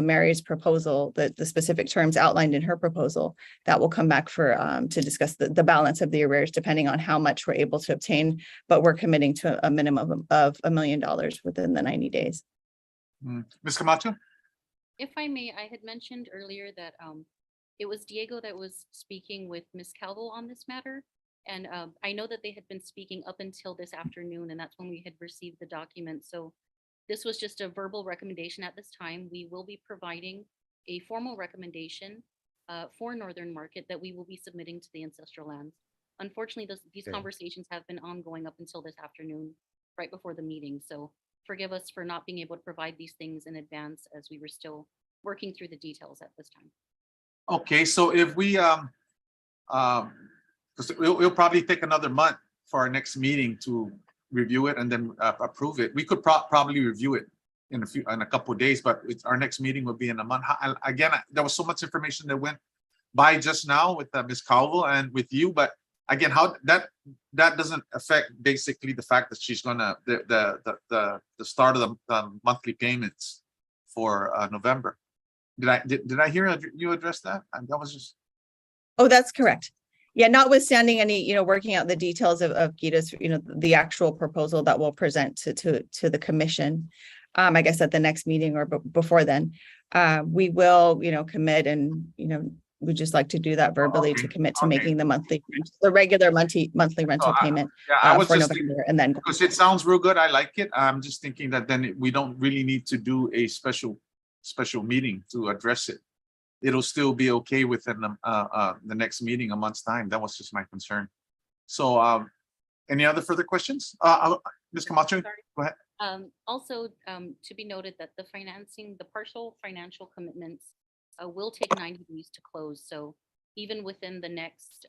Speaker 10: Mary's proposal, the specific terms outlined in her proposal, that will come back for to discuss the balance of the arrears, depending on how much we're able to obtain. But we're committing to a minimum of $1 million within the 90 days.
Speaker 1: Ms. Camacho?
Speaker 9: If I may, I had mentioned earlier that it was Diego that was speaking with Ms. Calvo on this matter. And I know that they had been speaking up until this afternoon, and that's when we had received the document. So this was just a verbal recommendation at this time. We will be providing a formal recommendation for Northern Market that we will be submitting to the ancestral lands. Unfortunately, these conversations have been ongoing up until this afternoon, right before the meeting. So forgive us for not being able to provide these things in advance, as we were still working through the details at this time.
Speaker 1: Okay, so if we because we'll probably take another month for our next meeting to review it and then approve it. We could probably review it in a couple of days, but our next meeting will be in a month. Again, there was so much information that went by just now with Ms. Calvo and with you, but again, how that doesn't affect basically the fact that she's gonna the start of the monthly payments for November. Did I hear you address that? And that was just.
Speaker 10: Oh, that's correct. Yeah, notwithstanding any, working out the details of Gita's, the actual proposal that we'll present to the commission, I guess at the next meeting or before then, we will, commit, and, we just like to do that verbally to commit to making the regular monthly rental payment for November, and then.
Speaker 1: Because it sounds real good. I like it. I'm just thinking that then we don't really need to do a special meeting to address it. It'll still be okay within the next meeting, a month's time. That was just my concern. So any other further questions? Ms. Camacho,
Speaker 9: Sorry.
Speaker 1: go ahead.
Speaker 9: Also, to be noted that the partial financial commitments will take 90 days to close. So even within the next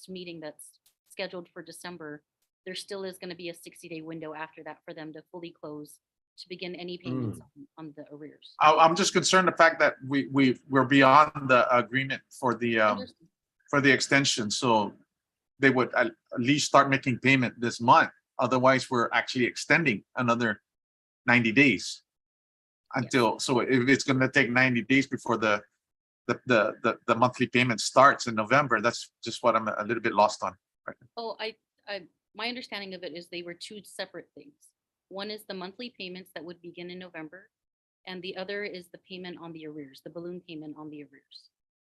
Speaker 9: meeting that's scheduled for December, there still is going to be a 60-day window after that for them to fully close to begin any payments on the arrears.
Speaker 1: I'm just concerned the fact that we're beyond the agreement for the extension, so they would at least start making payment this month. Otherwise, we're actually extending another 90 days until, so if it's gonna take 90 days before the monthly payment starts in November, that's just what I'm a little bit lost on.
Speaker 9: Oh, my understanding of it is they were two separate things. One is the monthly payments that would begin in November, and the other is the payment on the arrears, the balloon payment on the arrears.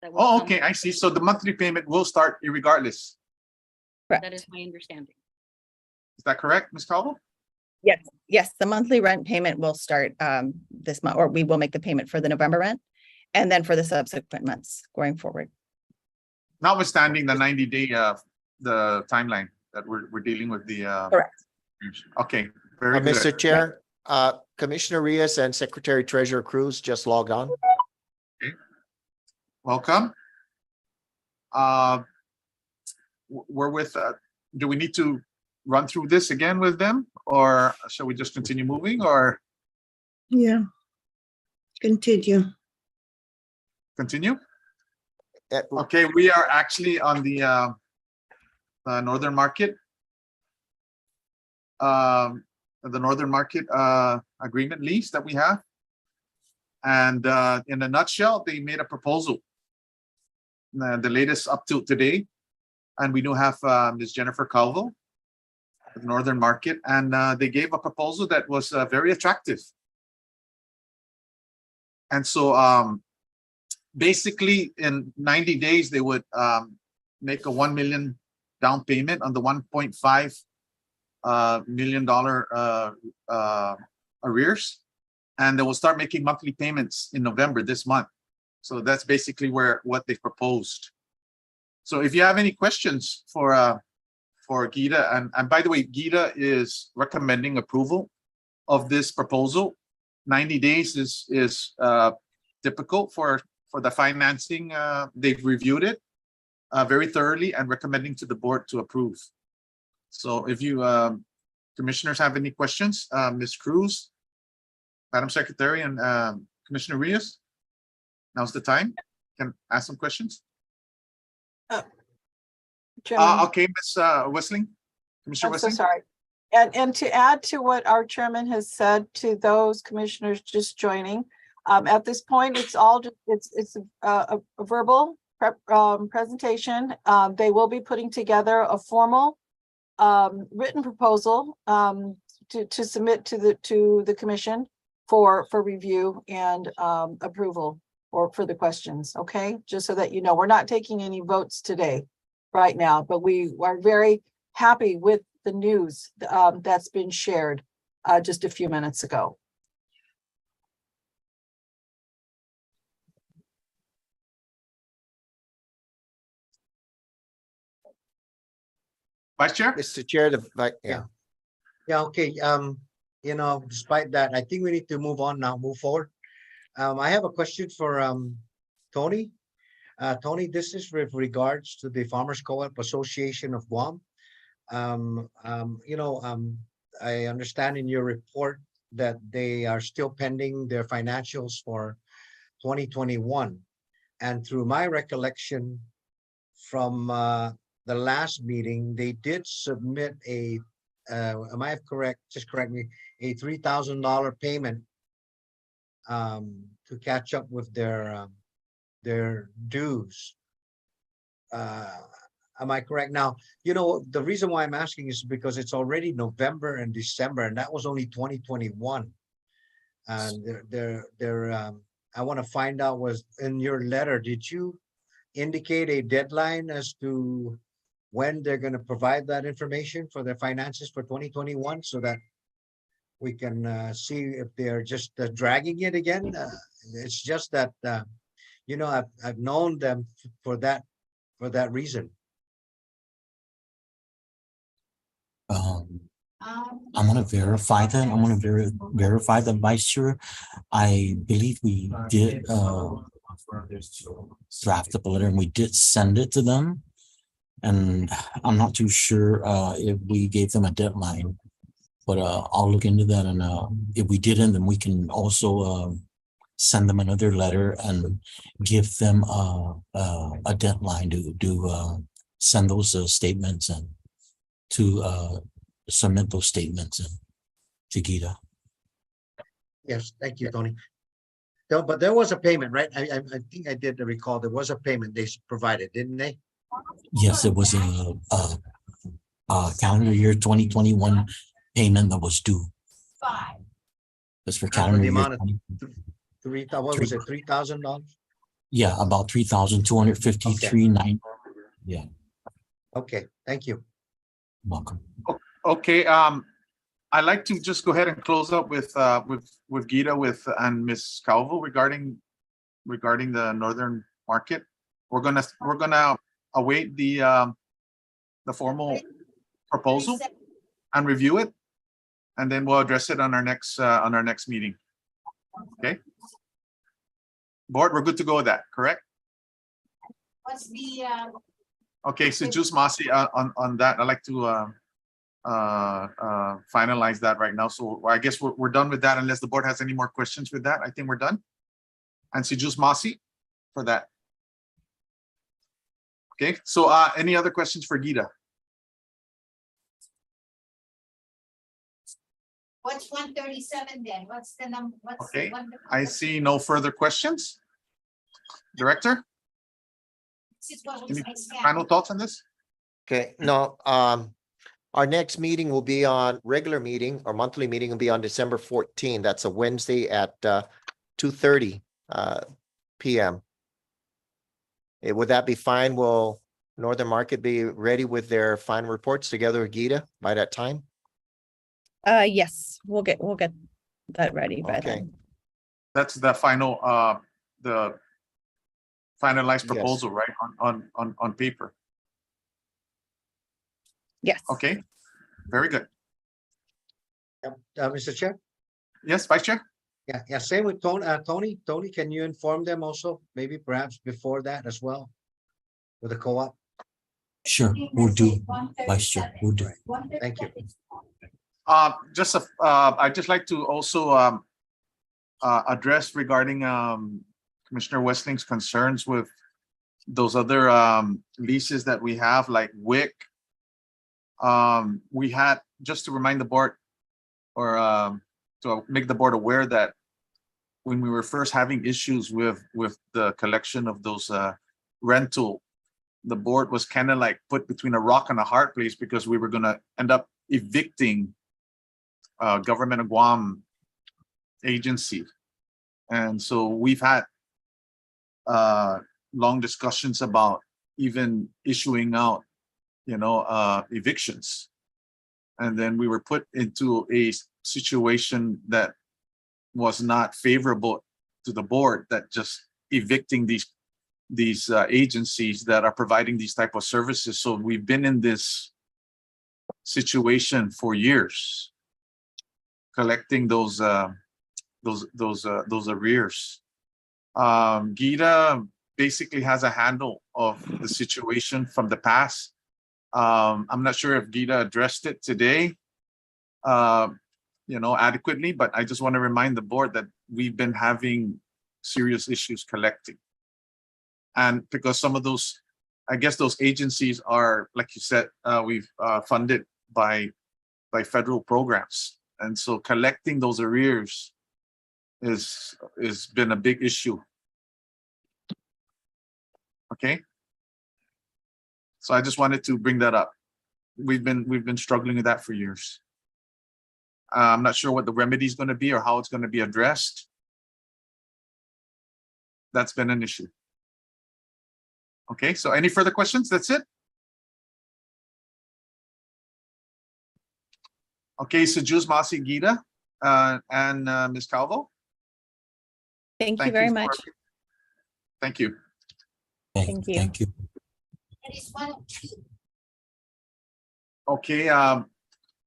Speaker 9: That will
Speaker 1: Oh,
Speaker 9: come-
Speaker 1: okay, I see. So the monthly payment will start irregardless.
Speaker 9: That
Speaker 10: Correct.
Speaker 9: is my understanding.
Speaker 1: Is that correct, Ms. Calvo?
Speaker 10: Yes, the monthly rent payment will start this month, or we will make the payment for the November rent. And then for the subsequent months going forward.
Speaker 1: Notwithstanding the 90-day the timeline that we're dealing with the
Speaker 10: Correct.
Speaker 1: Okay, very good.
Speaker 2: Mr. Chair, Commissioner Rios and Secretary Treasurer Cruz just logged on.
Speaker 1: Welcome. We're with, do we need to run through this again with them, or shall we just continue moving, or
Speaker 4: Yeah. Continue.
Speaker 1: continue?
Speaker 2: Uh,
Speaker 1: Okay, we are actually on the Northern Market. The Northern Market agreement lease that we have. And in a nutshell, they made a proposal. The latest up to today. And we do have Ms. Jennifer Calvo of Northern Market, and they gave a proposal that was very attractive. And so basically in 90 days, they would make a $1 million down payment on the $1.5 million arrears. And they will start making monthly payments in November this month. So that's basically what they proposed. So if you have any questions for Gita, and by the way, Gita is recommending approval of this proposal. 90 days is typical for the financing. They've reviewed it very thoroughly and recommending to the board to approve. So if you commissioners have any questions, Ms. Cruz, Madam Secretary, and Commissioner Rios, now's the time. Can ask some questions.
Speaker 5: Chairman,
Speaker 1: Okay, Ms. Wessling, Commissioner
Speaker 5: I'm so
Speaker 1: Wessling.
Speaker 5: sorry. And to add to what our chairman has said to those commissioners just joining, at this point, it's all just, it's a verbal presentation. They will be putting together a formal written proposal to submit to the commission for review and approval or for the questions. Okay, just so that you know, we're not taking any votes today right now, but we are very happy with the news that's been shared just a few minutes ago.
Speaker 1: Vice Chair.
Speaker 2: Mr. Chair, yeah.
Speaker 3: Yeah, okay, despite that, I think we need to move on now, move forward. I have a question for Tony. Tony, this is with regards to the Farmers Co-op Association of Guam. I understand in your report that they are still pending their financials for 2021. And through my recollection from the last meeting, they did submit a, am I correct? Just correct me, a $3,000 payment to catch up with their dues. Am I correct? Now, the reason why I'm asking is because it's already November and December, and that was only 2021. And I want to find out, was in your letter, did you indicate a deadline as to when they're going to provide that information for their finances for 2021 so that we can see if they're just dragging it again? It's just that, I've known them for that reason.
Speaker 8: I'm gonna verify that. I'm gonna verify the Vice Chair. I believe we did draft up a letter and we did send it to them. And I'm not too sure if we gave them a deadline. But I'll look into that, and if we didn't, then we can also send them another letter and give them a deadline to send those statements and to submit those statements and to Gita.
Speaker 3: Yes, thank you, Tony. No, but there was a payment, right? I think I did recall there was a payment they provided, didn't they?
Speaker 8: Yes, it was a calendar year 2021 payment that was due. That's for
Speaker 3: For
Speaker 8: calendar
Speaker 3: the
Speaker 8: year.
Speaker 3: amount of
Speaker 8: 20.
Speaker 3: what was it, $3,000?
Speaker 8: Yeah, about 3,253.9. Yeah,
Speaker 3: Okay, thank you.
Speaker 8: welcome.
Speaker 1: Okay, I'd like to just go ahead and close up with Gita and Ms. Calvo regarding the northern market. We're gonna await the formal proposal and review it, and then we'll address it on our next meeting. Okay. Board, we're good to go with that, correct?
Speaker 5: What's the,
Speaker 1: Okay, so Juice Masi, on that, I'd like to finalize that right now. So I guess we're done with that unless the board has any more questions with that. I think we're done. And si Juice Masi for that. Okay, so any other questions for Gita?
Speaker 5: what's 137 then? What's the number?
Speaker 1: Okay, I see no further questions. Director, any final thoughts on this?
Speaker 2: Okay, no, our next meeting will be on regular meeting, our monthly meeting will be on December 14. That's a Wednesday at 2:30 PM. Would that be fine? Will Northern Market be ready with their final reports together with Gita by that time?
Speaker 10: Yes, we'll get that ready by
Speaker 2: Okay.
Speaker 10: then.
Speaker 1: That's the final, the finalized
Speaker 2: Yes.
Speaker 1: proposal, right, on paper.
Speaker 10: Yes.
Speaker 1: Okay, very good.
Speaker 3: Mr. Chair?
Speaker 1: Yes, Vice Chair?
Speaker 3: Yeah, same with Tony. Tony, can you inform them also, maybe perhaps before that as well? With the co-op?
Speaker 8: Sure, we'll do, Vice Chair, we'll do.
Speaker 3: Thank you.
Speaker 1: I'd just like to also address regarding Commissioner Westling's concerns with those other leases that we have, like WIC. We had, just to remind the board, or to make the board aware that when we were first having issues with the collection of those rental, the board was kind of like put between a rock and a hard place because we were going to end up evicting Government of Guam agency. And so we've had long discussions about even issuing out, evictions. And then we were put into a situation that was not favorable to the board, that just evicting these agencies that are providing these type of services. So we've been in this situation for years, collecting those arrears. Gita basically has a handle of the situation from the past. I'm not sure if Gita addressed it today, adequately, but I just want to remind the board that we've been having serious issues collecting. And because some of those, I guess those agencies are, like you said, we've funded by federal programs. And so collecting those arrears is been a big issue. Okay. So I just wanted to bring that up. We've been struggling with that for years. I'm not sure what the remedy is going to be or how it's going to be addressed. That's been an issue. Okay, so any further questions? That's it. Okay, so Juice, Masi, Gita, and Ms. Calvo.
Speaker 10: Thank you very much.
Speaker 1: Thank you.
Speaker 10: Thank you.
Speaker 8: Thank you.
Speaker 1: Okay,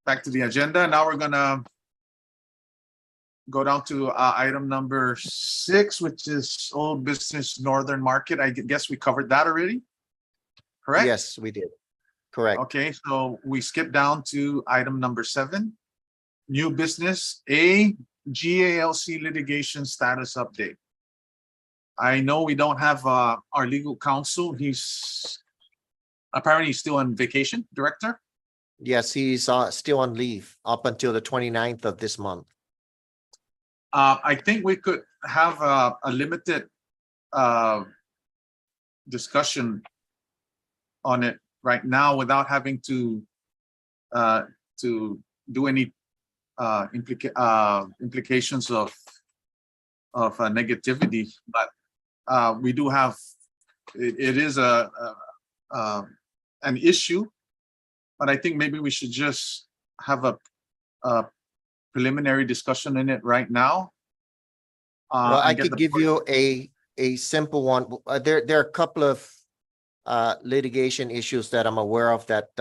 Speaker 1: back to the agenda. Now we're gonna go down to item number 6, which is Old Business Northern Market. I guess we covered that already. Correct?
Speaker 2: Yes, we did. Correct.
Speaker 1: Okay, so we skip down to item number 7. New business, A, GALC litigation status update. I know we don't have our legal counsel. He's apparently still on vacation, Director.
Speaker 2: Yes, he's still on leave up until the 29th of this month.
Speaker 1: I think we could have a limited discussion on it right now without having to do any implications of negativity, but we do have it is an issue, but I think maybe we should just have a preliminary discussion in it right now.
Speaker 2: Well, I
Speaker 1: and get
Speaker 2: could
Speaker 1: the
Speaker 2: give
Speaker 1: board-
Speaker 2: you a simple one. There are a couple of litigation issues that I'm aware of that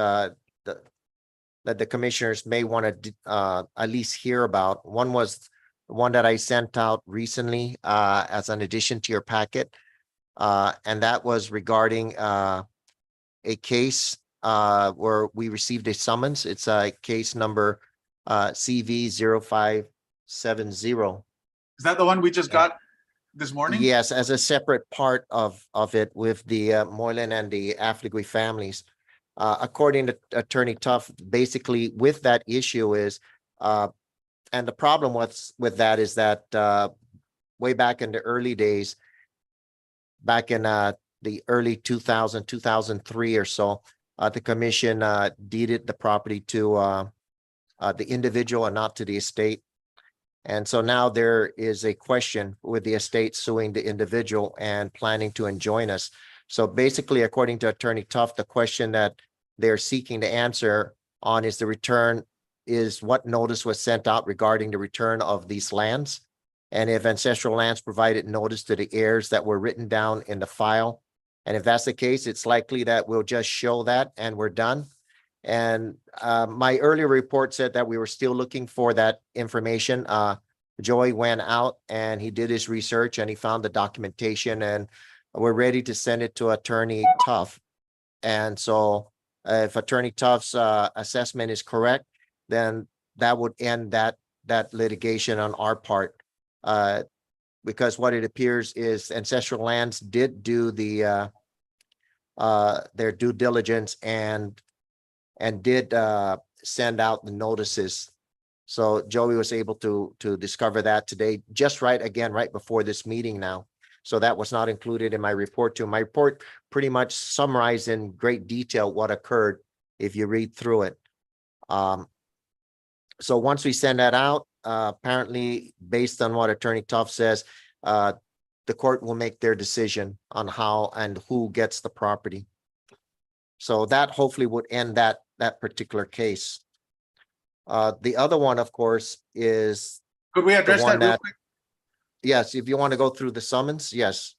Speaker 2: that the commissioners may want to at least hear about. One was the one that I sent out recently as an addition to your packet. And that was regarding a case where we received a summons. It's a case number CV 0570.
Speaker 1: Is that the one we just got this morning?
Speaker 2: Yes, as a separate part of it with the Moylan and the Affligui families. According to Attorney Tuff, basically with that issue is, and the problem with that is that way back in the early days, back in the early 2003 or so, the commission deeded the property to the individual and not to the estate. And so now there is a question with the estate suing the individual and planning to enjoin us. So basically, according to Attorney Tuff, the question that they're seeking to answer on is what notice was sent out regarding the return of these lands. And if Ancestral Lands provided notice to the heirs that were written down in the file. And if that's the case, it's likely that we'll just show that and we're done. And my earlier report said that we were still looking for that information. Joey went out and he did his research and he found the documentation, and we're ready to send it to Attorney Tuff. And so if Attorney Tuff's assessment is correct, then that would end that litigation on our part. Because what it appears is Ancestral Lands did do their due diligence and did send out the notices. So Joey was able to discover that today, just right before this meeting now. So that was not included in my report too. My report pretty much summarized in great detail what occurred if you read through it. So once we send that out, apparently based on what Attorney Tuff says, the court will make their decision on how and who gets the property. So that hopefully would end that particular case. The other one, of course, is
Speaker 1: Could we address
Speaker 2: one
Speaker 1: that real
Speaker 2: that-
Speaker 1: quick?
Speaker 2: yes, if you want to go through the summons, yes.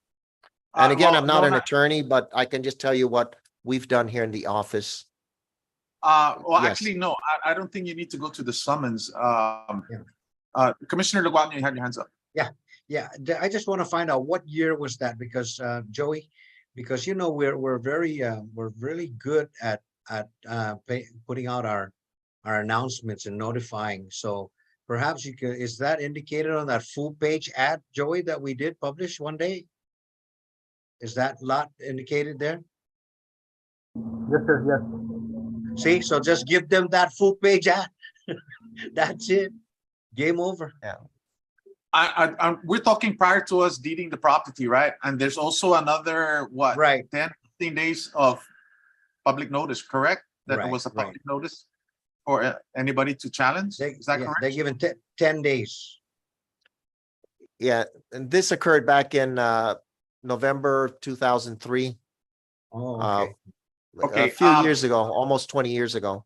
Speaker 2: And again,
Speaker 1: Well,
Speaker 2: I'm not
Speaker 1: no,
Speaker 2: an attorney, but I can just tell you what we've done here in the office.
Speaker 1: Well,
Speaker 2: Yes.
Speaker 1: actually, no, I don't think you need to go to the summons. Commissioner Leguan, you had your hands up.
Speaker 3: Yeah, I just want to find out what year was that, because Joey, because we're really good at putting out our announcements and notifying. So perhaps you could, is that indicated on that full page ad, Joey, that we did publish one day? Is that lot indicated there?
Speaker 6: Yes, sir, yes.
Speaker 3: See, so just give them that full page ad. That's it. Game over.
Speaker 1: We're talking prior to us deeding the property, right? And there's also another, what?
Speaker 3: Right.
Speaker 1: 10, 15 days of public notice, correct? That
Speaker 3: Right,
Speaker 1: was a
Speaker 3: right.
Speaker 1: public notice for anybody to challenge? Is that correct?
Speaker 3: They're given 10 days.
Speaker 2: Yeah, and this occurred back in November 2003,
Speaker 3: Oh, okay.
Speaker 1: Okay,
Speaker 2: a few years ago, almost 20 years ago.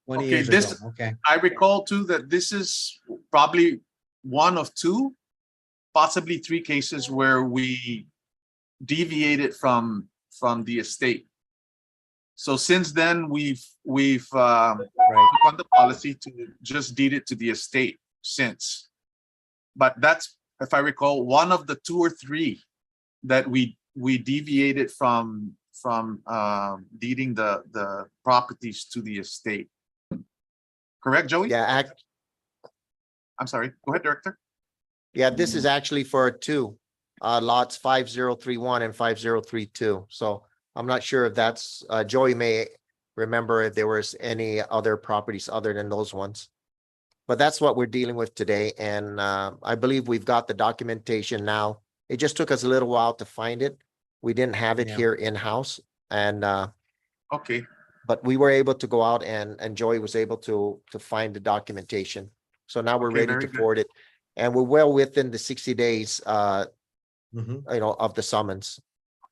Speaker 3: 20
Speaker 1: okay,
Speaker 3: years
Speaker 1: this-
Speaker 3: ago. Okay.
Speaker 1: I recall too that this is probably one of 2, possibly 3 cases where we deviated from the estate. So since then, we've
Speaker 3: Right.
Speaker 1: on the policy to just deed it to the estate since. But that's, if I recall, one of the 2 or 3 that we deviated from deeding the properties to the estate. Correct, Joey?
Speaker 2: Yeah,
Speaker 1: I'm sorry. Go ahead, Director.
Speaker 2: yeah, this is actually for 2 lots 5031 and 5032. So I'm not sure if that's Joey may remember if there was any other properties other than those ones. But that's what we're dealing with today, and I believe we've got the documentation now. It just took us a little while to find it. We didn't have it
Speaker 3: Yeah.
Speaker 2: here in-house, and
Speaker 1: Okay,
Speaker 2: but we were able to go out and Joey was able to find the documentation. So now we're
Speaker 1: Okay,
Speaker 2: ready
Speaker 1: very
Speaker 2: to
Speaker 1: good.
Speaker 2: forward it, and we're well within the 60 days,
Speaker 3: Mhm.
Speaker 2: of the summons.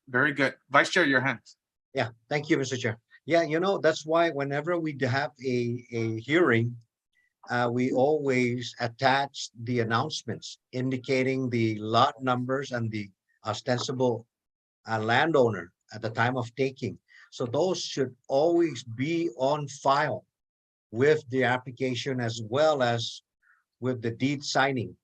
Speaker 1: very good. Vice Chair, your hands.
Speaker 3: Yeah, thank you, Mr. Chair. Yeah, that's why whenever we have a hearing, we always attach the announcements indicating the lot numbers and the ostensible landowner at the time of taking. So those should always be on file with the application as well as with the deed signing.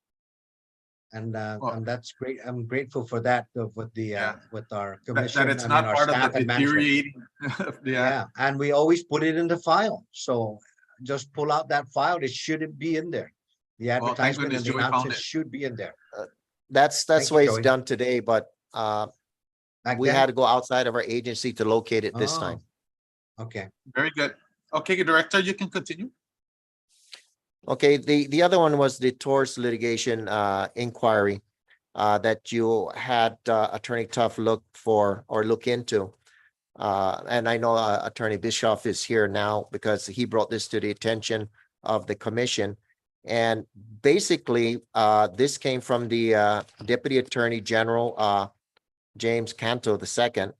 Speaker 1: Well,
Speaker 3: And that's great. I'm grateful for that with the
Speaker 1: Yeah.
Speaker 3: with our
Speaker 1: That
Speaker 3: commission,
Speaker 1: it's
Speaker 3: I mean,
Speaker 1: not
Speaker 3: our
Speaker 1: part of
Speaker 3: staff
Speaker 1: the
Speaker 3: and management.
Speaker 1: deteriorating. Yeah,
Speaker 3: Yeah, and we always put it in the file. So just pull out that file. It shouldn't be in there. The
Speaker 1: Well, thank
Speaker 3: advertisement
Speaker 1: goodness
Speaker 3: and the
Speaker 1: Joey found
Speaker 3: announcement
Speaker 1: it.
Speaker 3: should be in there.
Speaker 2: That's
Speaker 3: Thank
Speaker 2: the
Speaker 3: you,
Speaker 2: way it's
Speaker 3: Joey.
Speaker 2: done today, but
Speaker 3: Back
Speaker 2: we
Speaker 3: then?
Speaker 2: had to go outside of our agency to locate it this
Speaker 3: Oh,
Speaker 2: time.
Speaker 3: Okay,
Speaker 1: Very good. Okay, Director, you can continue.
Speaker 2: Okay, the other one was the torts litigation inquiry that you had Attorney Tuff look for or look into. And I know Attorney Bischoff is here now because he brought this to the attention of the commission. And basically, this came from the Deputy Attorney General James Canto II.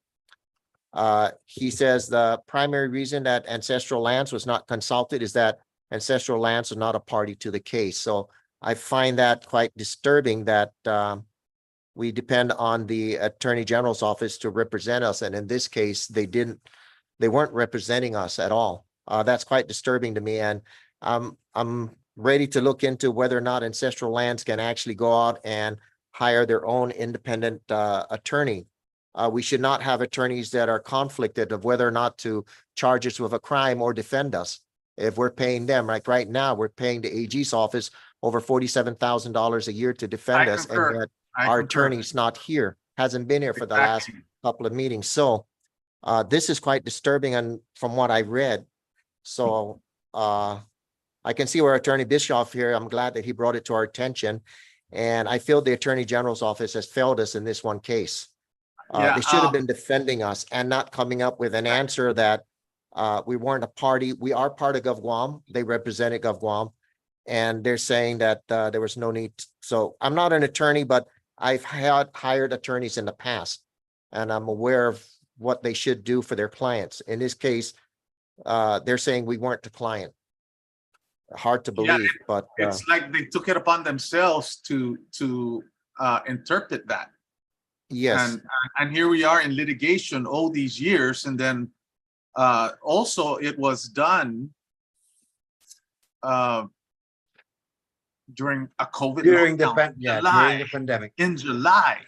Speaker 2: He says the primary reason that Ancestral Lands was not consulted is that Ancestral Lands are not a party to the case. So I find that quite disturbing that we depend on the Attorney General's office to represent us. And in this case, they weren't representing us at all. That's quite disturbing to me. And I'm ready to look into whether or not Ancestral Lands can actually go out and hire their own independent attorney. We should not have attorneys that are conflicted of whether or not to charge us with a crime or defend us. If we're paying them, like right now, we're paying the AG's office over $47,000 a year to defend us, and
Speaker 1: concur.
Speaker 2: yet
Speaker 1: I
Speaker 2: our
Speaker 1: concur.
Speaker 2: attorney's not here, hasn't been here for the last
Speaker 1: Exactly.
Speaker 2: couple of meetings. So this is quite disturbing and from what I read. So I can see where Attorney Bischoff here, I'm glad that he brought it to our attention. And I feel the Attorney General's office has failed us in this one case.
Speaker 1: Yeah,
Speaker 2: They should have been defending us and not coming up with an answer that we weren't a party. We are part of GovGuam. They represented GovGuam. And they're saying that there was no need. So I'm not an attorney, but I've had hired attorneys in the past. And I'm aware of what they should do for their clients. In this case, they're saying we weren't the client. Hard to
Speaker 1: Yeah,
Speaker 2: believe, but
Speaker 1: it's like they took it upon themselves to interpret that.
Speaker 2: yes,
Speaker 1: And here we are in litigation all these years, and then also it was done during a COVID
Speaker 3: during the
Speaker 1: lockdown.
Speaker 3: during the pandemic,
Speaker 1: In July,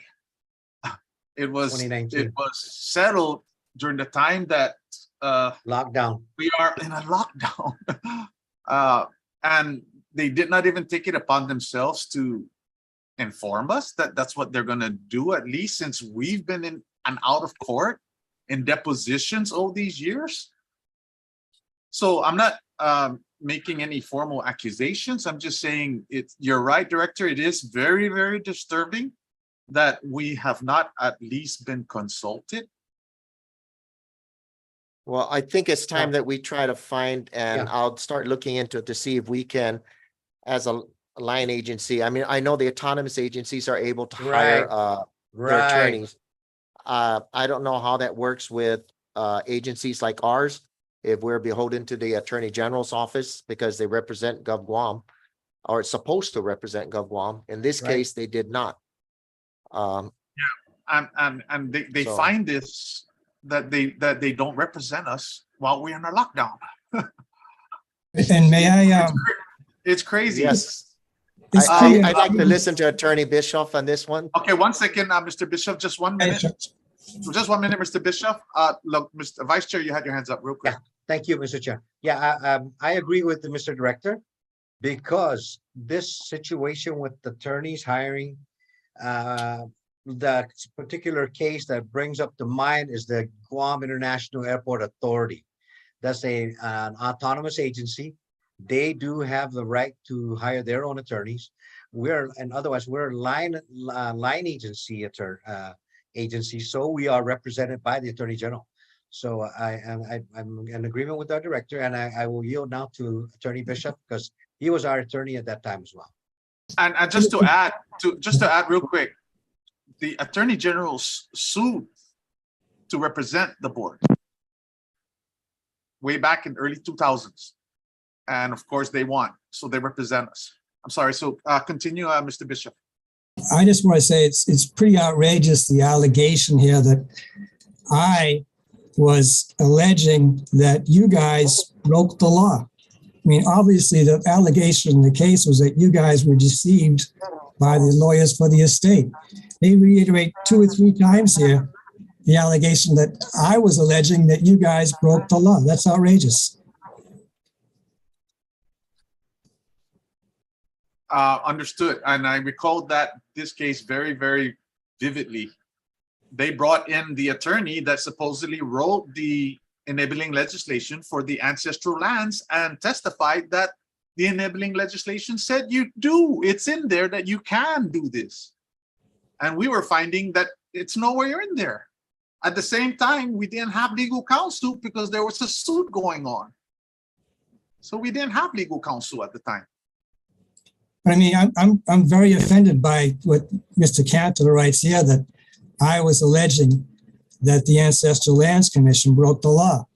Speaker 1: it was
Speaker 3: 2019
Speaker 1: settled during the time that
Speaker 3: lockdown.
Speaker 1: we are in a lockdown. And they did not even take it upon themselves to inform us that that's what they're going to do, at least since we've been in and out of court in depositions all these years. So I'm not making any formal accusations. I'm just saying you're right, Director. It is very, very disturbing that we have not at least been consulted.
Speaker 2: well, I think it's time that we try to find, and
Speaker 3: Yeah.
Speaker 2: I'll start looking into it to see if we can, as a line agency. I mean, I know the autonomous agencies are able to hire their
Speaker 3: Right.
Speaker 2: attorneys. I don't know how that works with agencies like ours, if we're beholden to the Attorney General's office because they represent GovGuam or it's supposed to represent GovGuam. In this
Speaker 3: Right.
Speaker 2: case, they did not.
Speaker 1: And they
Speaker 2: So-
Speaker 1: find this that they don't represent us while we're in a lockdown.
Speaker 7: And may I,
Speaker 1: It's crazy.
Speaker 2: Yes,
Speaker 7: it's
Speaker 2: I,
Speaker 7: clear.
Speaker 2: I'd like to listen to Attorney Bischoff on this one.
Speaker 1: Okay, 1 second, Mr. Bishop, just 1 minute. Just 1 minute, Mr. Bishop. Look, Mr. Vice Chair, you had your hands up real quick.
Speaker 3: Thank you, Mr. Chair. Yeah, I agree with the Mr. Director because this situation with attorneys hiring, the particular case that brings up to mind is the Guam International Airport Authority. That's an autonomous agency. They do have the right to hire their own attorneys. Otherwise we're a line agency agency, so we are represented by the Attorney General. So I'm in agreement with our director, and I will yield now to Attorney Bishop because he was our attorney at that time as well.
Speaker 1: And just to add real quick, the Attorney General sued to represent the board way back in early 2000s. And of course they won, so they represent us. I'm sorry, so continue, Mr. Bishop.
Speaker 7: I just want to say it's pretty outrageous, the allegation here that I was alleging that you guys broke the law. I mean, obviously the allegation in the case was that you guys were deceived by the lawyers for the estate. They reiterate 2 or 3 times here the allegation that I was alleging that you guys broke the law. That's outrageous.
Speaker 1: Understood. And I recall this case very, very vividly. They brought in the attorney that supposedly wrote the enabling legislation for the ancestral lands and testified that the enabling legislation said you do. It's in there that you can do this. And we were finding that it's nowhere in there. At the same time, we didn't have legal counsel because there was a suit going on. So we didn't have legal counsel at the time.
Speaker 7: I mean, I'm very offended by what Mr. Cantor writes here, that I was alleging that the Ancestral Lands Commission broke the law.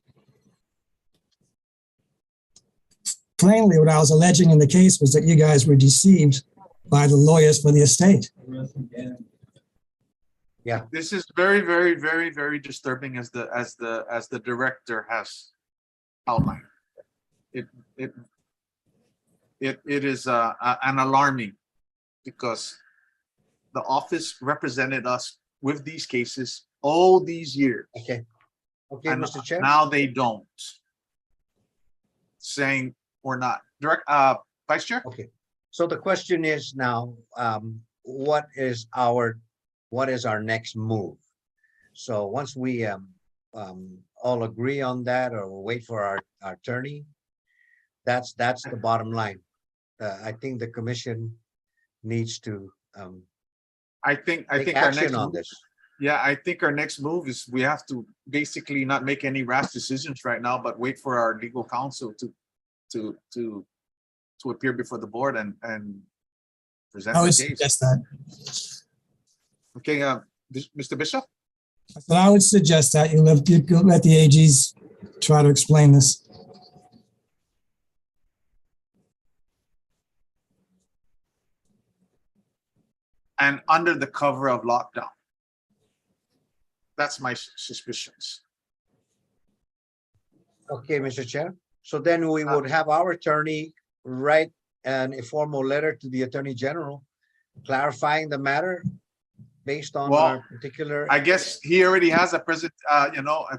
Speaker 7: Plainly, what I was alleging in the case was that you guys were deceived by the lawyers for the estate.
Speaker 3: Yeah,
Speaker 1: This is very, very, very, very disturbing as the director has outlined. It is an alarming, because the office represented us with these cases all these years.
Speaker 3: okay,
Speaker 1: And
Speaker 3: Mr. Chair.
Speaker 1: now they don't. Saying we're not. Vice Chair?
Speaker 3: Okay, so the question is now, what is our next move? So once we all agree on that, or we'll wait for our attorney, that's the bottom line. I think the commission needs to
Speaker 1: I think
Speaker 3: take
Speaker 1: our next
Speaker 3: action on
Speaker 1: move,
Speaker 3: this.
Speaker 1: yeah, I think our next move is we have to basically not make any rash decisions right now, but wait for our legal counsel to appear before the board and present
Speaker 7: I
Speaker 1: the
Speaker 7: would
Speaker 1: case.
Speaker 7: suggest that.
Speaker 1: Okay, Mr. Bishop?
Speaker 7: So I would suggest that you let the AGs try to explain this.
Speaker 1: And under the cover of lockdown. That's my suspicions.
Speaker 3: Okay, Mr. Chair. So then we would have our attorney write a formal letter to the Attorney General clarifying the matter based on
Speaker 1: Well,
Speaker 3: our particular.
Speaker 1: I guess he already has a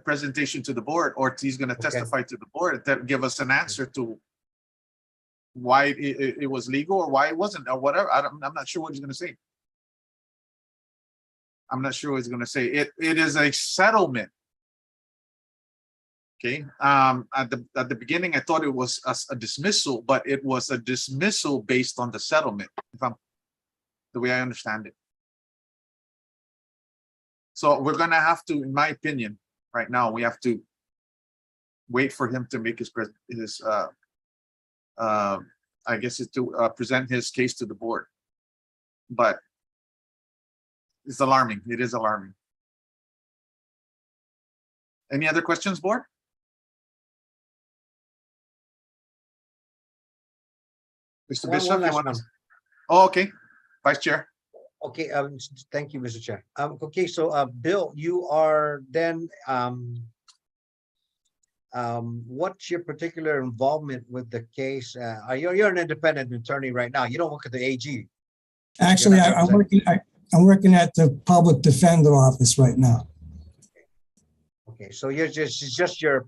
Speaker 1: presentation to the board, or he's going to
Speaker 3: Okay.
Speaker 1: testify to the board to give us an answer to why it was legal or why it wasn't, or whatever. I'm not sure what he's going to say. I'm not sure what he's going to say. It is a settlement. Okay. At the beginning, I thought it was a dismissal, but it was a dismissal based on the settlement, the way I understand it. So we're gonna have to, in my opinion, right now, we have to wait for him to make his I guess it's to present his case to the board. But it's alarming. It is alarming. Any other questions, board? Mr.
Speaker 3: One
Speaker 1: Bishop, you
Speaker 3: last
Speaker 1: want
Speaker 3: one.
Speaker 1: to? Oh, okay. Vice Chair.
Speaker 3: Okay, thank you, Mr. Chair. Okay, so Bill, you are then what's your particular involvement with the case? You're an independent attorney right now. You don't work at the AG.
Speaker 7: Actually,
Speaker 3: not
Speaker 7: I'm working at the public defender office right now.
Speaker 3: Okay, so it's just your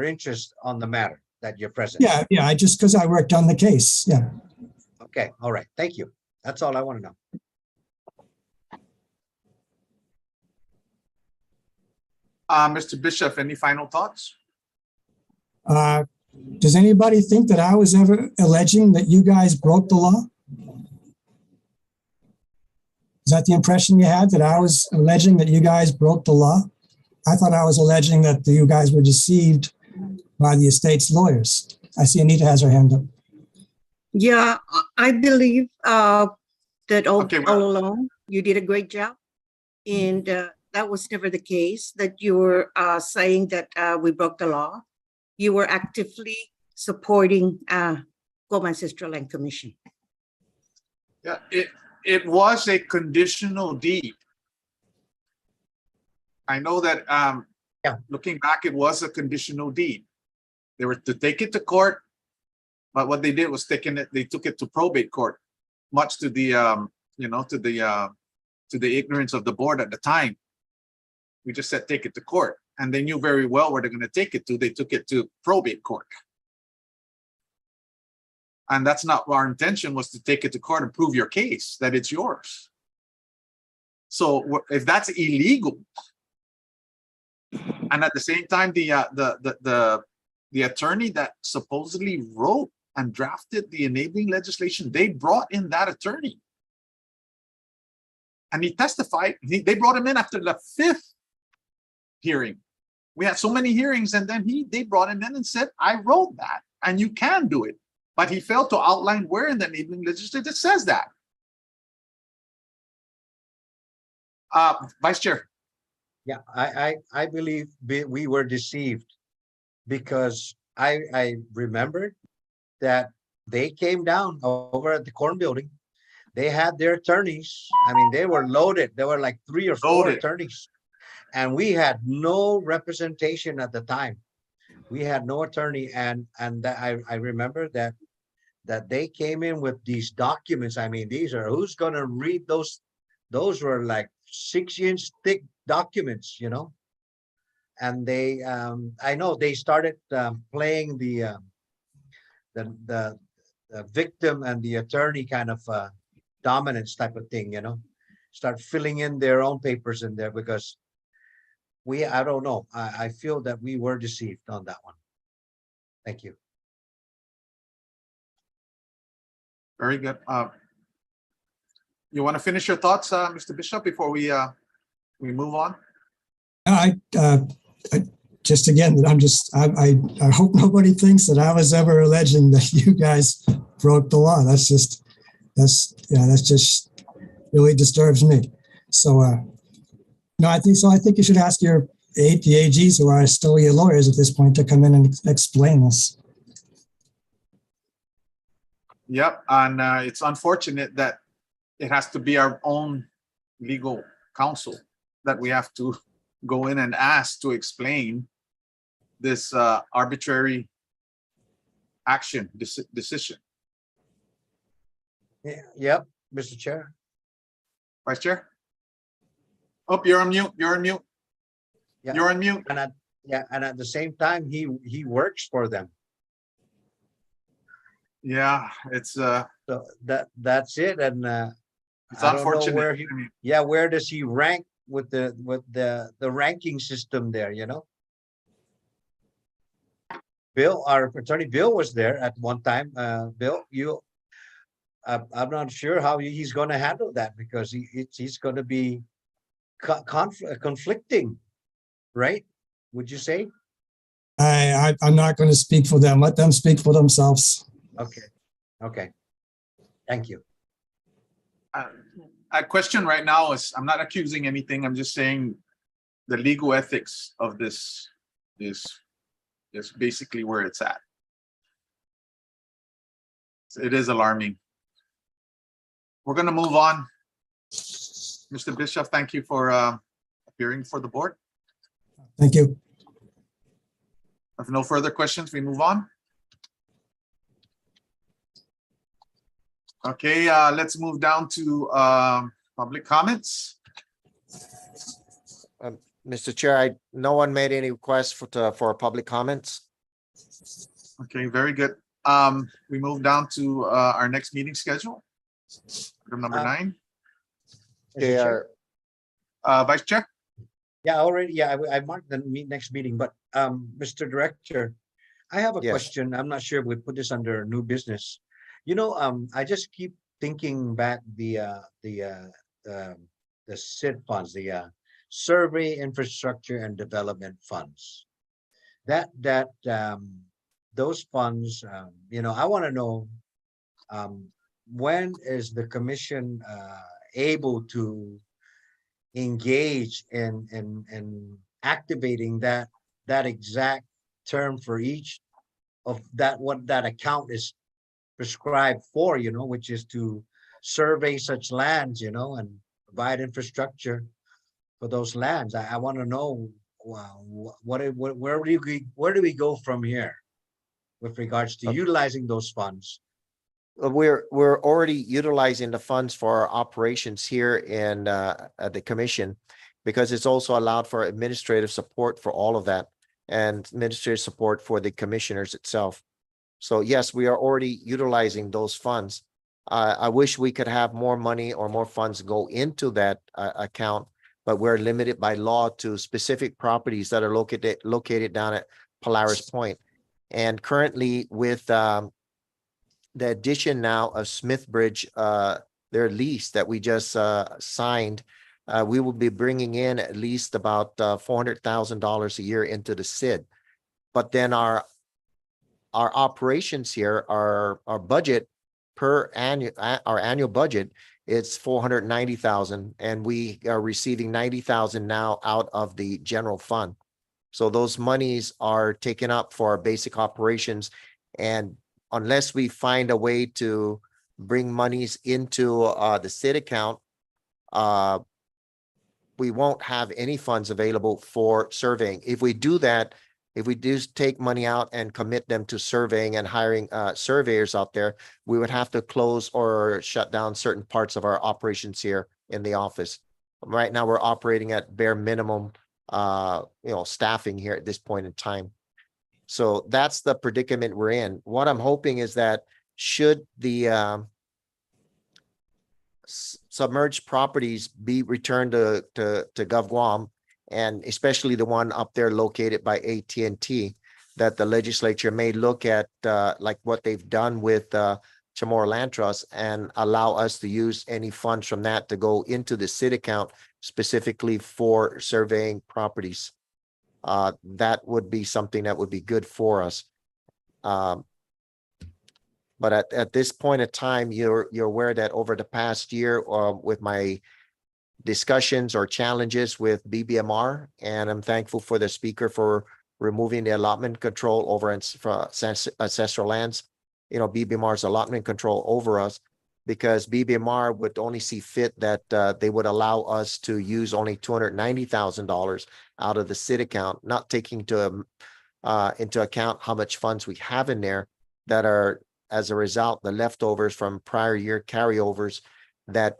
Speaker 3: interest on the matter that you're present.
Speaker 7: Yeah, because I worked on the case, yeah.
Speaker 3: Okay, all right, thank you. That's all I want to know.
Speaker 1: Mr. Bishop, any final thoughts?
Speaker 7: Does anybody think that I was ever alleging that you guys broke the law? Is that the impression you had, that I was alleging that you guys broke the law? I thought I was alleging that you guys were deceived by the estate's lawyers. I see Anita has her hand up.
Speaker 4: Yeah, I believe that all
Speaker 1: Okay, well-
Speaker 4: along you did a great job. And that was never the case, that you were saying that we broke the law. You were actively supporting Guam Ancestral Land Commission.
Speaker 1: Yeah, it was a conditional deed. I know that looking back, it was a conditional deed. They were to take it to court, but what they did was they took it to probate court, much to the to the ignorance of the board at the time. We just said take it to court, and they knew very well where they're going to take it to. They took it to probate court. And that's not our intention, was to take it to court and prove your case that it's yours. So if that's illegal, and at the same time, the attorney that supposedly wrote and drafted the enabling legislation, they brought in that attorney. And he testified. They brought him in after the 5th hearing. We had so many hearings, and then they brought him in and said, I wrote that, and you can do it. But he failed to outline where in the enabling legislation it says that. Vice Chair.
Speaker 3: Yeah, I believe we were deceived, because I remembered that they came down over at the Corn Building. They had their attorneys. I mean, they were loaded. There were like 3 or 4
Speaker 1: Loaded.
Speaker 3: attorneys. And we had no representation at the time. We had no attorney. And I remember that they came in with these documents. I mean, who's going to read those? Those were like 6-inch thick documents, you know. And they, I know they started playing the victim and the attorney kind of dominance type of thing, you know. Start filling in their own papers in there, because I don't know. I feel that we were deceived on that one. Thank you.
Speaker 1: Very good. You want to finish your thoughts, Mr. Bishop, before we move on?
Speaker 7: I just again, that I hope nobody thinks that I was ever alleging that you guys broke the law. That's just really disturbs me. So no, I think you should ask the AGs, who are still your lawyers at this point, to come in and explain this.
Speaker 1: Yep, and it's unfortunate that it has to be our own legal counsel that we have to go in and ask to explain this arbitrary action decision.
Speaker 3: Yeah, yep, Mr. Chair.
Speaker 1: Vice Chair? Oh, you're on mute. You're on mute.
Speaker 3: Yeah.
Speaker 1: You're on mute.
Speaker 3: And at the same time, he works for them.
Speaker 1: Yeah, it's
Speaker 3: So that's it. And
Speaker 1: it's
Speaker 3: I don't know
Speaker 1: unfortunate.
Speaker 3: where
Speaker 1: I mean,
Speaker 3: where does he rank with the ranking system there, you know? Bill, our attorney Bill, was there at one time. Bill, I'm not sure how he's going to handle that, because he's going to be conflicting, right? Would you say?
Speaker 7: I'm not going to speak for them. Let them speak for themselves.
Speaker 3: Okay. Thank you.
Speaker 1: a question right now is, I'm not accusing anything. I'm just saying the legal ethics of this is basically where it's at. It is alarming. We're going to move on. Mr. Bishop, thank you for appearing for the board.
Speaker 7: Thank you.
Speaker 1: If no further questions, we move on. Okay, let's move down to public comments.
Speaker 2: Mr. Chair, no one made any requests for public comments.
Speaker 1: Okay, very good. We move down to our next meeting schedule. Item number 9.
Speaker 3: Mr. Chair.
Speaker 1: Vice Chair.
Speaker 3: Yeah, already, I marked the next meeting, but Mr. Director, I have a
Speaker 2: Yes.
Speaker 3: question. I'm not sure if we put this under new business. You know, I just keep thinking back the SID funds, the Survey Infrastructure and Development Funds. Those funds, you know, I want to know when is the commission able to engage in activating that exact term for each of that, what that account is prescribed for, you know, which is to survey such lands, you know, and provide infrastructure for those lands. I want to know where do we go from here with regards to utilizing those funds?
Speaker 2: We're already utilizing the funds for our operations here in at the commission, because it's also allowed for administrative support for all of that and administrative support for the commissioners itself. So yes, we are already utilizing those funds. I wish we could have more money or more funds go into that account, but we're limited by law to specific properties that are located down at Polaris Point. And currently with the addition now of Smithbridge, their lease that we just signed, we will be bringing in at least about $400,000 a year into the SID. But then our operations here, our budget per annual, our annual budget, it's 490,000, and we are receiving 90,000 now out of the general fund. So those monies are taken up for our basic operations, and unless we find a way to bring monies into the SID account, we won't have any funds available for surveying. If we do that, if we do take money out and commit them to surveying and hiring surveyors out there, we would have to close or shut down certain parts of our operations here in the office. Right now, we're operating at bare minimum, staffing here at this point in time. So that's the predicament we're in. What I'm hoping is that should the submerged properties be returned to GovGuam, and especially the one up there located by AT&T, that the legislature may look at like what they've done with Chamorro Land Trust and allow us to use any funds from that to go into the SID account specifically for surveying properties. That would be something that would be good for us. But at this point in time, you're aware that over the past year, with my discussions or challenges with BBMR, and I'm thankful for the speaker for removing the allotment control over ancestral lands, BBMR's allotment control over us, because BBMR would only see fit that they would allow us to use only $290,000 out of the SID account, not taking into account how much funds we have in there that are, as a result, the leftovers from prior year carryovers that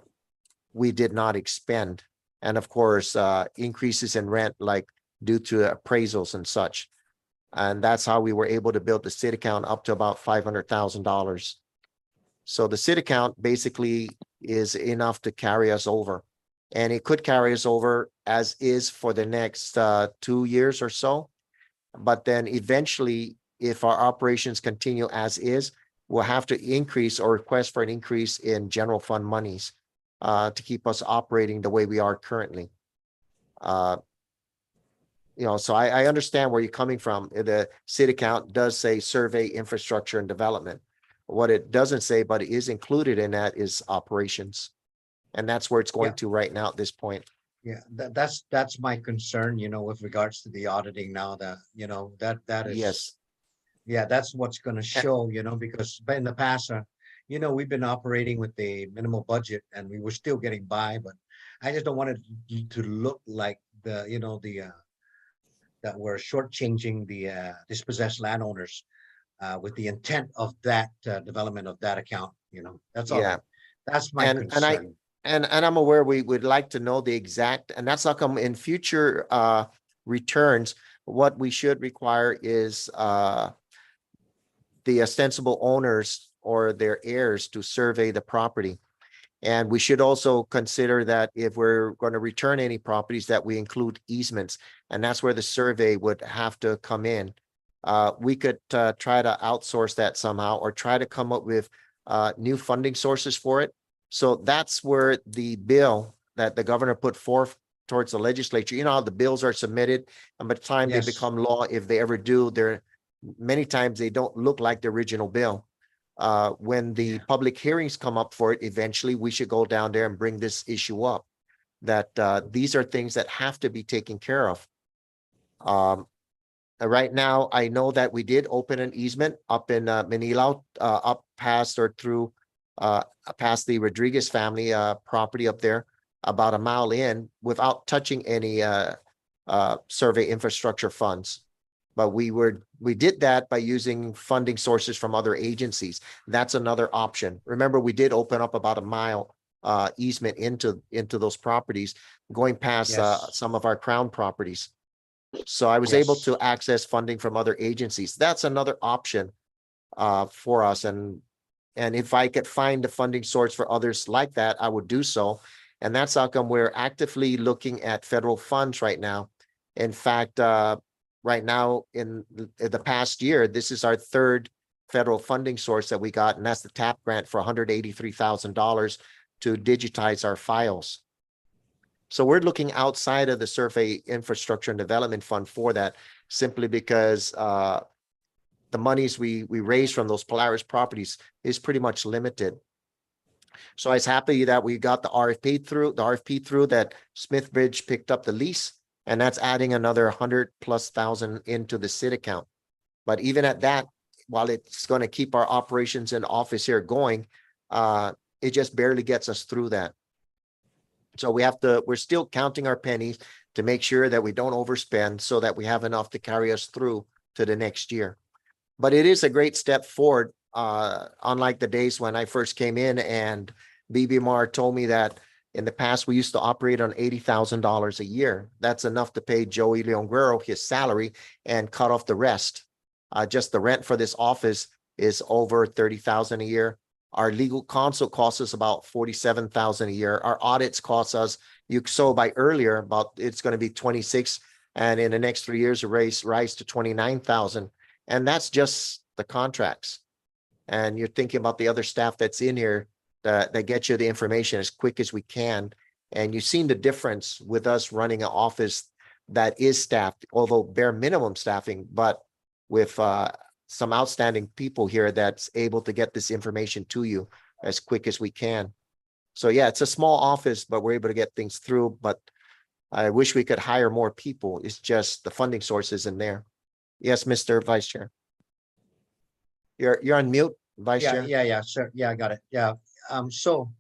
Speaker 2: we did not expend. And of course, increases in rent, like due to appraisals and such. And that's how we were able to build the SID account up to about $500,000. So the SID account basically is enough to carry us over. And it could carry us over as is for the next 2 years or so. But then eventually, if our operations continue as is, we'll have to increase or request for an increase in general fund monies to keep us operating the way we are currently. So I understand where you're coming from. The SID account does say survey, infrastructure, and development. What it doesn't say, but it is included in that, is operations. And that's where it's going to right now at this point.
Speaker 3: Yeah, that's my concern, with regards to the auditing now, that is.
Speaker 2: Yes.
Speaker 3: Yeah, that's what's going to show, because in the past, we've been operating with a minimal budget and we were still getting by, but I just don't want it to look like the that we're shortchanging the dispossessed landowners with the intent of that development of that account, that's all.
Speaker 2: Yeah.
Speaker 3: That's my
Speaker 2: And I-
Speaker 3: concern.
Speaker 2: And I'm aware we would like to know the exact, and that's how come in future returns, what we should require is the ostensible owners or their heirs to survey the property. And we should also consider that if we're going to return any properties, that we include easements, and that's where the survey would have to come in. We could try to outsource that somehow or try to come up with new funding sources for it. So that's where the bill that the governor put forth towards the legislature, how the bills are submitted, and by the time they
Speaker 3: Yes.
Speaker 2: become law, if they ever do, many times they don't look like the original bill. When the public hearings come up for it, eventually we should go down there and bring this issue up. That these are things that have to be taken care of. Right now, I know that we did open an easement up in Manila, up past or through past the Rodriguez family property up there, about a mile in, without touching any survey infrastructure funds. But we did that by using funding sources from other agencies. That's another option. Remember, we did open up about a mile easement into those properties, going past
Speaker 3: Yes.
Speaker 2: some of our crown properties. So I was
Speaker 3: Yes.
Speaker 2: able to access funding from other agencies. That's another option for us. And if I could find a funding source for others like that, I would do so. And that's how come we're actively looking at federal funds right now. In fact, right now in the past year, this is our third federal funding source that we got, and that's the TAP grant for $183,000 to digitize our files. So we're looking outside of the Survey Infrastructure and Development Fund for that, simply because the monies we raise from those Polaris properties is pretty much limited. So I was happy that we got the RFP through that Smithbridge picked up the lease, and that's adding another 100,000+ into the SID account. But even at that, while it's going to keep our operations and office here going, it just barely gets us through that. So we're still counting our pennies to make sure that we don't overspend, so that we have enough to carry us through to the next year. But it is a great step forward, unlike the days when I first came in and BBMR told me that in the past we used to operate on $80,000 a year. That's enough to pay Joey Leonguero his salary and cut off the rest. Just the rent for this office is over $30,000 a year. Our legal counsel costs us about $47,000 a year. Our audits cost us, you saw by earlier, it's going to be 26, and in the next 3 years, rise to 29,000. And that's just the contracts. And you're thinking about the other staff that's in here that get you the information as quick as we can. And you've seen the difference with us running an office that is staffed, although bare minimum staffing, but with some outstanding people here that's able to get this information to you as quick as we can. So yeah, it's a small office, but we're able to get things through. But I wish we could hire more people. It's just the funding source isn't there. Yes, Mr. Vice Chair. You're on mute, Vice Chair.
Speaker 3: Yeah, sir. Yeah, I got it. Yeah. So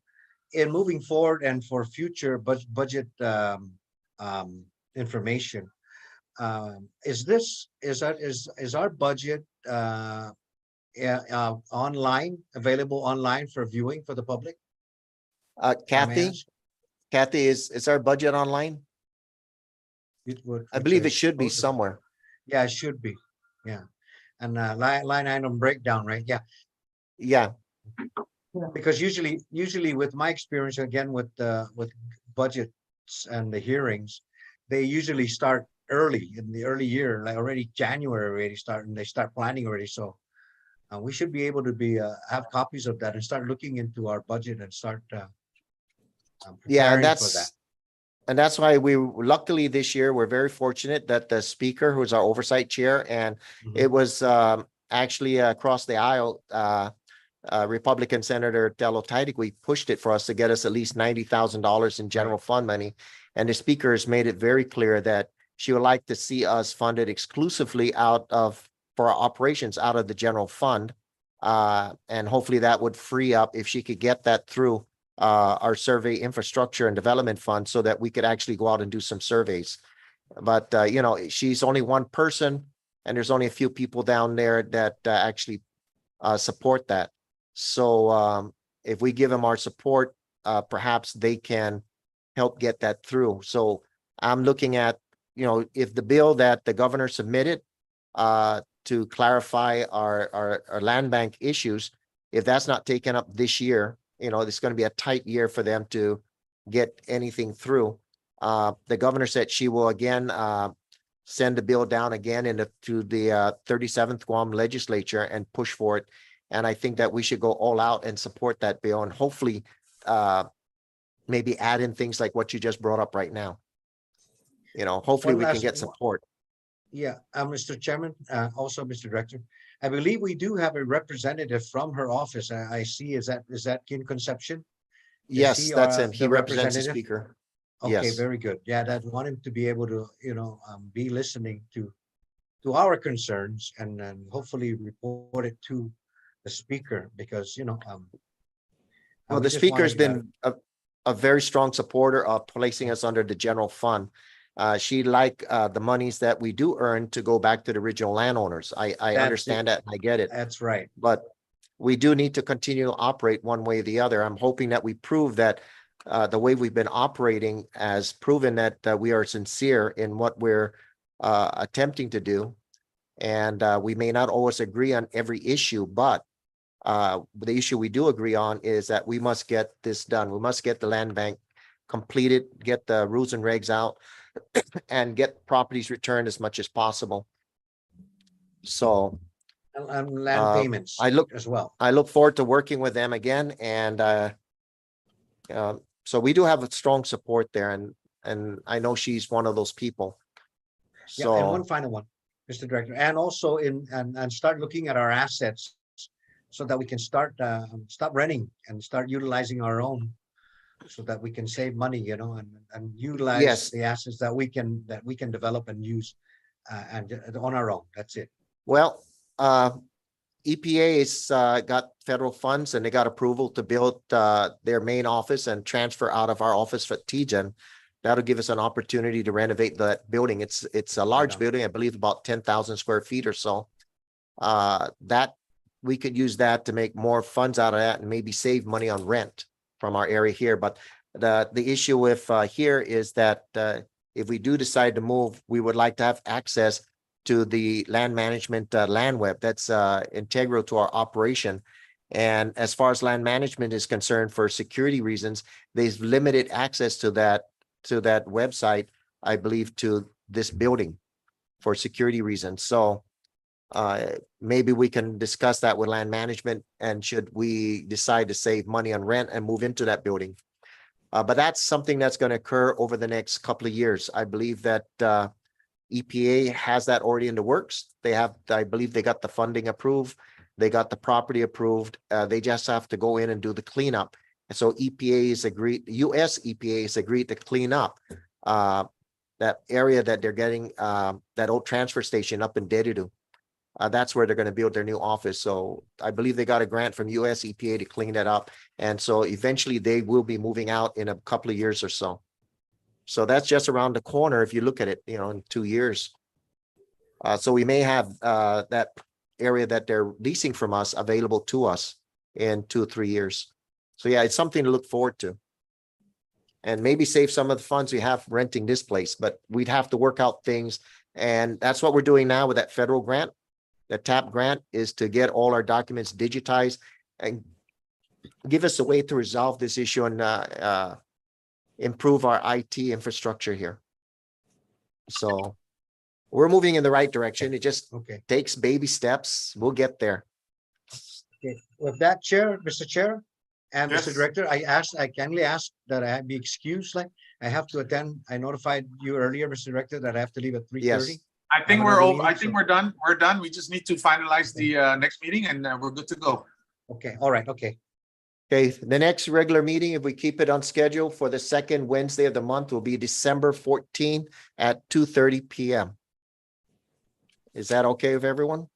Speaker 3: in moving forward and for future budget information, is our budget online, available online for viewing for the public?
Speaker 2: Kathy, is our budget online? I believe it should be somewhere.
Speaker 3: Yeah, it should be. Yeah. And line item breakdown, right? Yeah.
Speaker 2: Yeah.
Speaker 3: Because usually with my experience, again, with budgets and the hearings, they usually start early in the early year, like already January already start, and they start planning already. So we should be able to have copies of that and start looking into our budget and start
Speaker 2: Yeah,
Speaker 3: preparing for that.
Speaker 2: and that's why luckily this year, we're very fortunate that the speaker, who's our oversight chair, and it was actually across the aisle, Republican Senator Tello Taidik, we pushed it for us to get us at least $90,000 in general fund money. And the speaker has made it very clear that she would like to see us funded exclusively for our operations out of the general fund. And hopefully that would free up, if she could get that through our survey infrastructure and development fund, so that we could actually go out and do some surveys. But, you know, she's only one person and there's only a few people down there that actually support that. So if we give them our support, perhaps they can help get that through. So I'm looking at, you know, if the bill that the governor submitted to clarify our land bank issues, if that's not taken up this year, you know, it's going to be a tight year for them to get anything through. The governor said she will again send the bill down again to the 37th Guam legislature and push for it. And I think that we should go all out and support that bill and hopefully maybe add in things like what you just brought up right now. You know, hopefully
Speaker 3: One
Speaker 2: we can
Speaker 3: last
Speaker 2: get
Speaker 3: one.
Speaker 2: support.
Speaker 3: Yeah, Mr. Chairman, also Mr. Director, I believe we do have a representative from her office. I see, is that Kin Conception? Is
Speaker 2: Yes,
Speaker 3: he,
Speaker 2: that's him. He
Speaker 3: the
Speaker 2: represents the
Speaker 3: representative?
Speaker 2: speaker.
Speaker 3: Okay,
Speaker 2: Yes.
Speaker 3: very good. Yeah, that want him to be able to, you know, be listening to our concerns and then hopefully report it to the speaker because, you know,
Speaker 2: Well,
Speaker 3: we
Speaker 2: the
Speaker 3: just
Speaker 2: speaker's
Speaker 3: wanted,
Speaker 2: been a very strong supporter of placing us under the general fund. She like the monies that we do earn to go back to the original landowners. I
Speaker 3: That's
Speaker 2: understand that. And I get it,
Speaker 3: that's right.
Speaker 2: but we do need to continue to operate one way or the other. I'm hoping that we prove that the way we've been operating has proven that we are sincere in what we're attempting to do. And we may not always agree on every issue, but the issue we do agree on is that we must get this done. We must get the land bank completed, get the rules and regs out, and get properties returned as much as possible. So
Speaker 3: And land payments
Speaker 2: I look
Speaker 3: as well.
Speaker 2: forward to working with them again, and so we do have a strong support there, and I know she's one of those people.
Speaker 3: Yeah, and one
Speaker 2: So
Speaker 3: final one, Mr. Director, and also and start looking at our assets so that we can start stop renting and start utilizing our own so that we can save money, you know, and utilize
Speaker 2: yes,
Speaker 3: the assets that we can develop and use and on our own. That's it.
Speaker 2: well, EPA has got federal funds and they got approval to build their main office and transfer out of our office for TGen. That'll give us an opportunity to renovate that building. It's a large
Speaker 3: on.
Speaker 2: building, I believe about 10,000 square feet or so. That we could use that to make more funds out of that and maybe save money on rent from our area here. But the issue with here is that if we do decide to move, we would like to have access to the land management land web that's integral to our operation. And as far as land management is concerned, for security reasons, there's limited access to that website, I believe, to this building for security reasons. So maybe we can discuss that with land management, and should we decide to save money on rent and move into that building. But that's something that's going to occur over the next couple of years. I believe that EPA has that already in the works. I believe they got the funding approved. They got the property approved. They just have to go in and do the cleanup. And so EPA is agreed, US EPA has agreed to clean up that area that they're getting, that old transfer station up in Dedidu. That's where they're going to build their new office. So I believe they got a grant from US EPA to clean that up. And so eventually they will be moving out in a couple of years or so. So that's just around the corner if you look at it, you know, in 2 years. So we may have that area that they're leasing from us available to us in 2 or 3 years. So yeah, it's something to look forward to. And maybe save some of the funds we have renting this place, but we'd have to work out things. And that's what we're doing now with that federal grant. The TAP grant is to get all our documents digitized and give us a way to resolve this issue and improve our IT infrastructure here. So we're moving in the right direction. It just
Speaker 3: Okay.
Speaker 2: takes baby steps. We'll get there.
Speaker 3: Okay. With that, Chair, Mr. Chair, and
Speaker 1: Yes.
Speaker 3: Mr. Director, I kindly ask that I be excused. Like I have to attend. I notified you earlier, Mr. Director, that I have to leave at 3:30.
Speaker 2: Yes.
Speaker 1: I think
Speaker 3: have
Speaker 1: we're
Speaker 3: another
Speaker 1: over. I
Speaker 3: meeting,
Speaker 1: think
Speaker 3: so-
Speaker 1: we're done. We're done. We just need to finalize the next meeting and we're good to go.
Speaker 3: Okay, all right, okay.
Speaker 2: Okay, the next regular meeting, if we keep it on schedule for the second Wednesday of the month, will be December 14 at 2:30 p.m. Is that okay with everyone?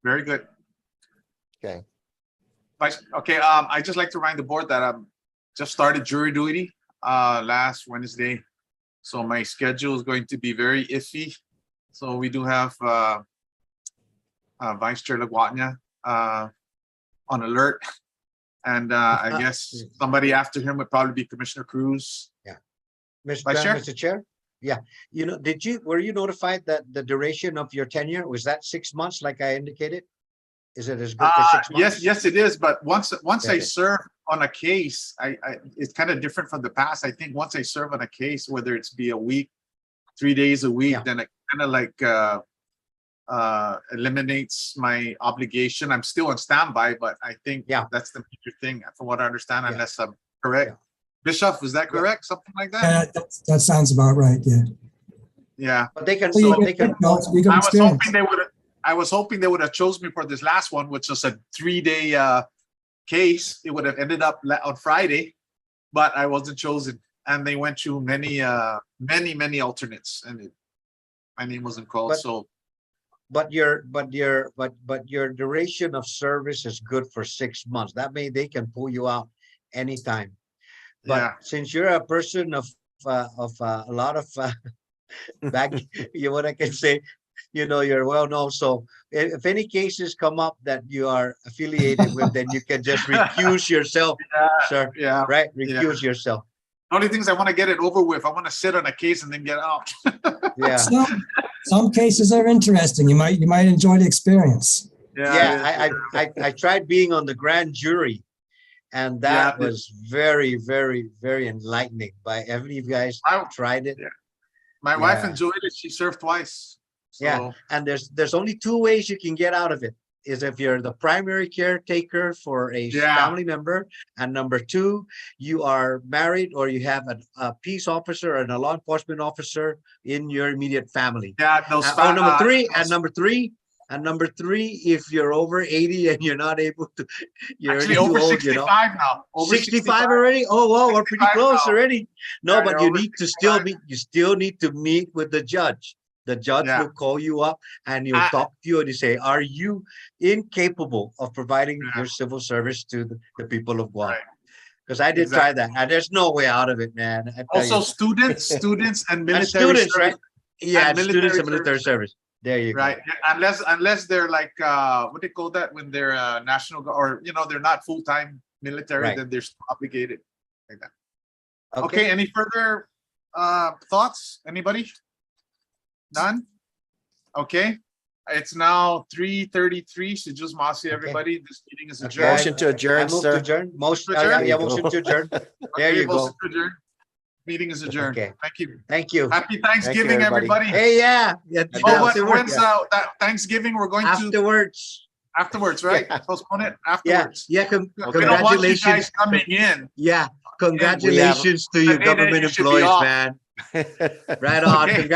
Speaker 1: Very good.
Speaker 2: Okay.
Speaker 1: Okay, I just like to remind the board that just started jury duty last Wednesday. So my schedule is going to be very iffy. So we do have Vice Chair Laguatnia on alert. And I guess somebody after him would probably be Commissioner Cruz. Vice Chair?
Speaker 3: Mr. Chair? Yeah, were you notified that the duration of your tenure, was that 6 months like I indicated? Is it as good for 6 months?
Speaker 1: Yes, it is. But once I
Speaker 3: Okay.
Speaker 1: serve on a case, I it's kind of different from the past. I think once I serve on a case, whether it's be a week, 3 days a week,
Speaker 3: Yeah.
Speaker 1: then it kind of like eliminates my obligation. I'm still on standby, but I think
Speaker 3: Yeah.
Speaker 1: that's the major thing, from what I understand,
Speaker 3: Yeah.
Speaker 1: unless I'm correct.
Speaker 3: Yeah.
Speaker 1: Bishop, is that
Speaker 3: Yeah.
Speaker 1: correct? Something like that?
Speaker 7: Yeah, that sounds about right, yeah.
Speaker 1: Yeah.
Speaker 3: But they can,
Speaker 7: So you
Speaker 3: they
Speaker 7: get,
Speaker 3: can,
Speaker 7: no, you
Speaker 1: I
Speaker 7: got
Speaker 1: was
Speaker 7: experience.
Speaker 1: hoping they would. I was hoping they would have chose me for this last one, which was a 3-day case. It would have ended up on Friday, but I wasn't chosen, and they went through many alternates, and my name wasn't called.
Speaker 3: But-
Speaker 1: So
Speaker 3: but your duration of service is good for 6 months. That means they can pull you out anytime. But
Speaker 1: yeah,
Speaker 3: since you're a person of a lot of back, what I can say, you're well known. So if any cases come up that you are affiliated with, then you can just recuse yourself, sir.
Speaker 1: yeah.
Speaker 3: Right?
Speaker 1: Yeah.
Speaker 3: Recuse yourself.
Speaker 1: The only thing is I want to get it over with. I want to sit on a case and then get out.
Speaker 3: Yeah.
Speaker 7: Some cases are interesting. You might enjoy the experience.
Speaker 3: Yeah, I tried being on the grand jury, and that
Speaker 1: Yeah.
Speaker 3: was very, very, very enlightening. By every of you guys tried it.
Speaker 1: Yeah. My wife
Speaker 3: Yeah.
Speaker 1: enjoyed it. She served twice. So,
Speaker 3: Yeah. And there's only 2 ways you can get out of it. Is if you're the primary caretaker for a
Speaker 1: Yeah.
Speaker 3: family member, and number 2, you are married or you have a peace officer and a law enforcement officer in your immediate family.
Speaker 1: yeah, those
Speaker 3: Number 3,
Speaker 1: those-
Speaker 3: and number three, if you're over 80 and you're not able to, you're
Speaker 1: actually
Speaker 3: already
Speaker 1: over
Speaker 3: too old,
Speaker 1: 65 now. Over
Speaker 3: 65 already? Oh, wow, we're pretty
Speaker 1: 65
Speaker 3: close
Speaker 1: now.
Speaker 3: already. No,
Speaker 1: Yeah,
Speaker 3: but
Speaker 1: you're
Speaker 3: you
Speaker 1: over
Speaker 3: need to still
Speaker 1: 65.
Speaker 3: meet, you still need to meet with the judge. The judge
Speaker 1: Yeah.
Speaker 3: will call you up and he'll
Speaker 1: I-
Speaker 3: talk to you and he say, are you incapable of providing
Speaker 1: Yeah.
Speaker 3: your civil service to the people of Guam?
Speaker 1: Right.
Speaker 3: Because I did try that and there's no way out of it, man. I tell
Speaker 1: Also,
Speaker 3: you.
Speaker 1: students and
Speaker 3: And
Speaker 1: military
Speaker 3: students, right?
Speaker 1: service,
Speaker 3: Yeah,
Speaker 1: and
Speaker 3: students
Speaker 1: military
Speaker 3: and military service. There you
Speaker 1: right?
Speaker 3: go.
Speaker 1: Unless they're like what do you call that when they're national or they're not full-time military,
Speaker 3: Right.
Speaker 1: then they're still obligated like that. Okay. Any further thoughts? Anybody? None? Okay. It's now 3:33. So just Masi, everybody. This meeting is
Speaker 3: Okay.
Speaker 1: adjourned.
Speaker 2: Motion to
Speaker 3: I
Speaker 2: adjourn,
Speaker 3: move to
Speaker 2: sir.
Speaker 3: adjourn. Motion,
Speaker 1: To adjourn?
Speaker 3: yeah,
Speaker 2: There you
Speaker 3: motion
Speaker 2: go.
Speaker 3: to adjourn. There
Speaker 1: Okay,
Speaker 3: you go.
Speaker 1: motion to adjourn. Meeting is adjourned.
Speaker 3: Okay.
Speaker 1: Thank you.
Speaker 3: Thank you.
Speaker 1: Happy Thanksgiving,
Speaker 2: everybody.
Speaker 1: everybody.
Speaker 3: Hey, yeah.
Speaker 1: Oh,
Speaker 3: Afterwards,
Speaker 1: when's that Thanksgiving? We're going to
Speaker 3: afterwards.
Speaker 1: afterwards, right?
Speaker 3: Yeah.
Speaker 1: Postpone it
Speaker 3: Yeah,
Speaker 1: afterwards.
Speaker 3: yeah.
Speaker 1: We don't want you
Speaker 3: Congratulations.
Speaker 1: guys coming in.
Speaker 3: Yeah, congratulations to you
Speaker 1: The day that
Speaker 3: government
Speaker 1: you should be
Speaker 3: employees,
Speaker 1: off.
Speaker 3: man. Right on.
Speaker 1: Okay.
Speaker 3: Congratulations.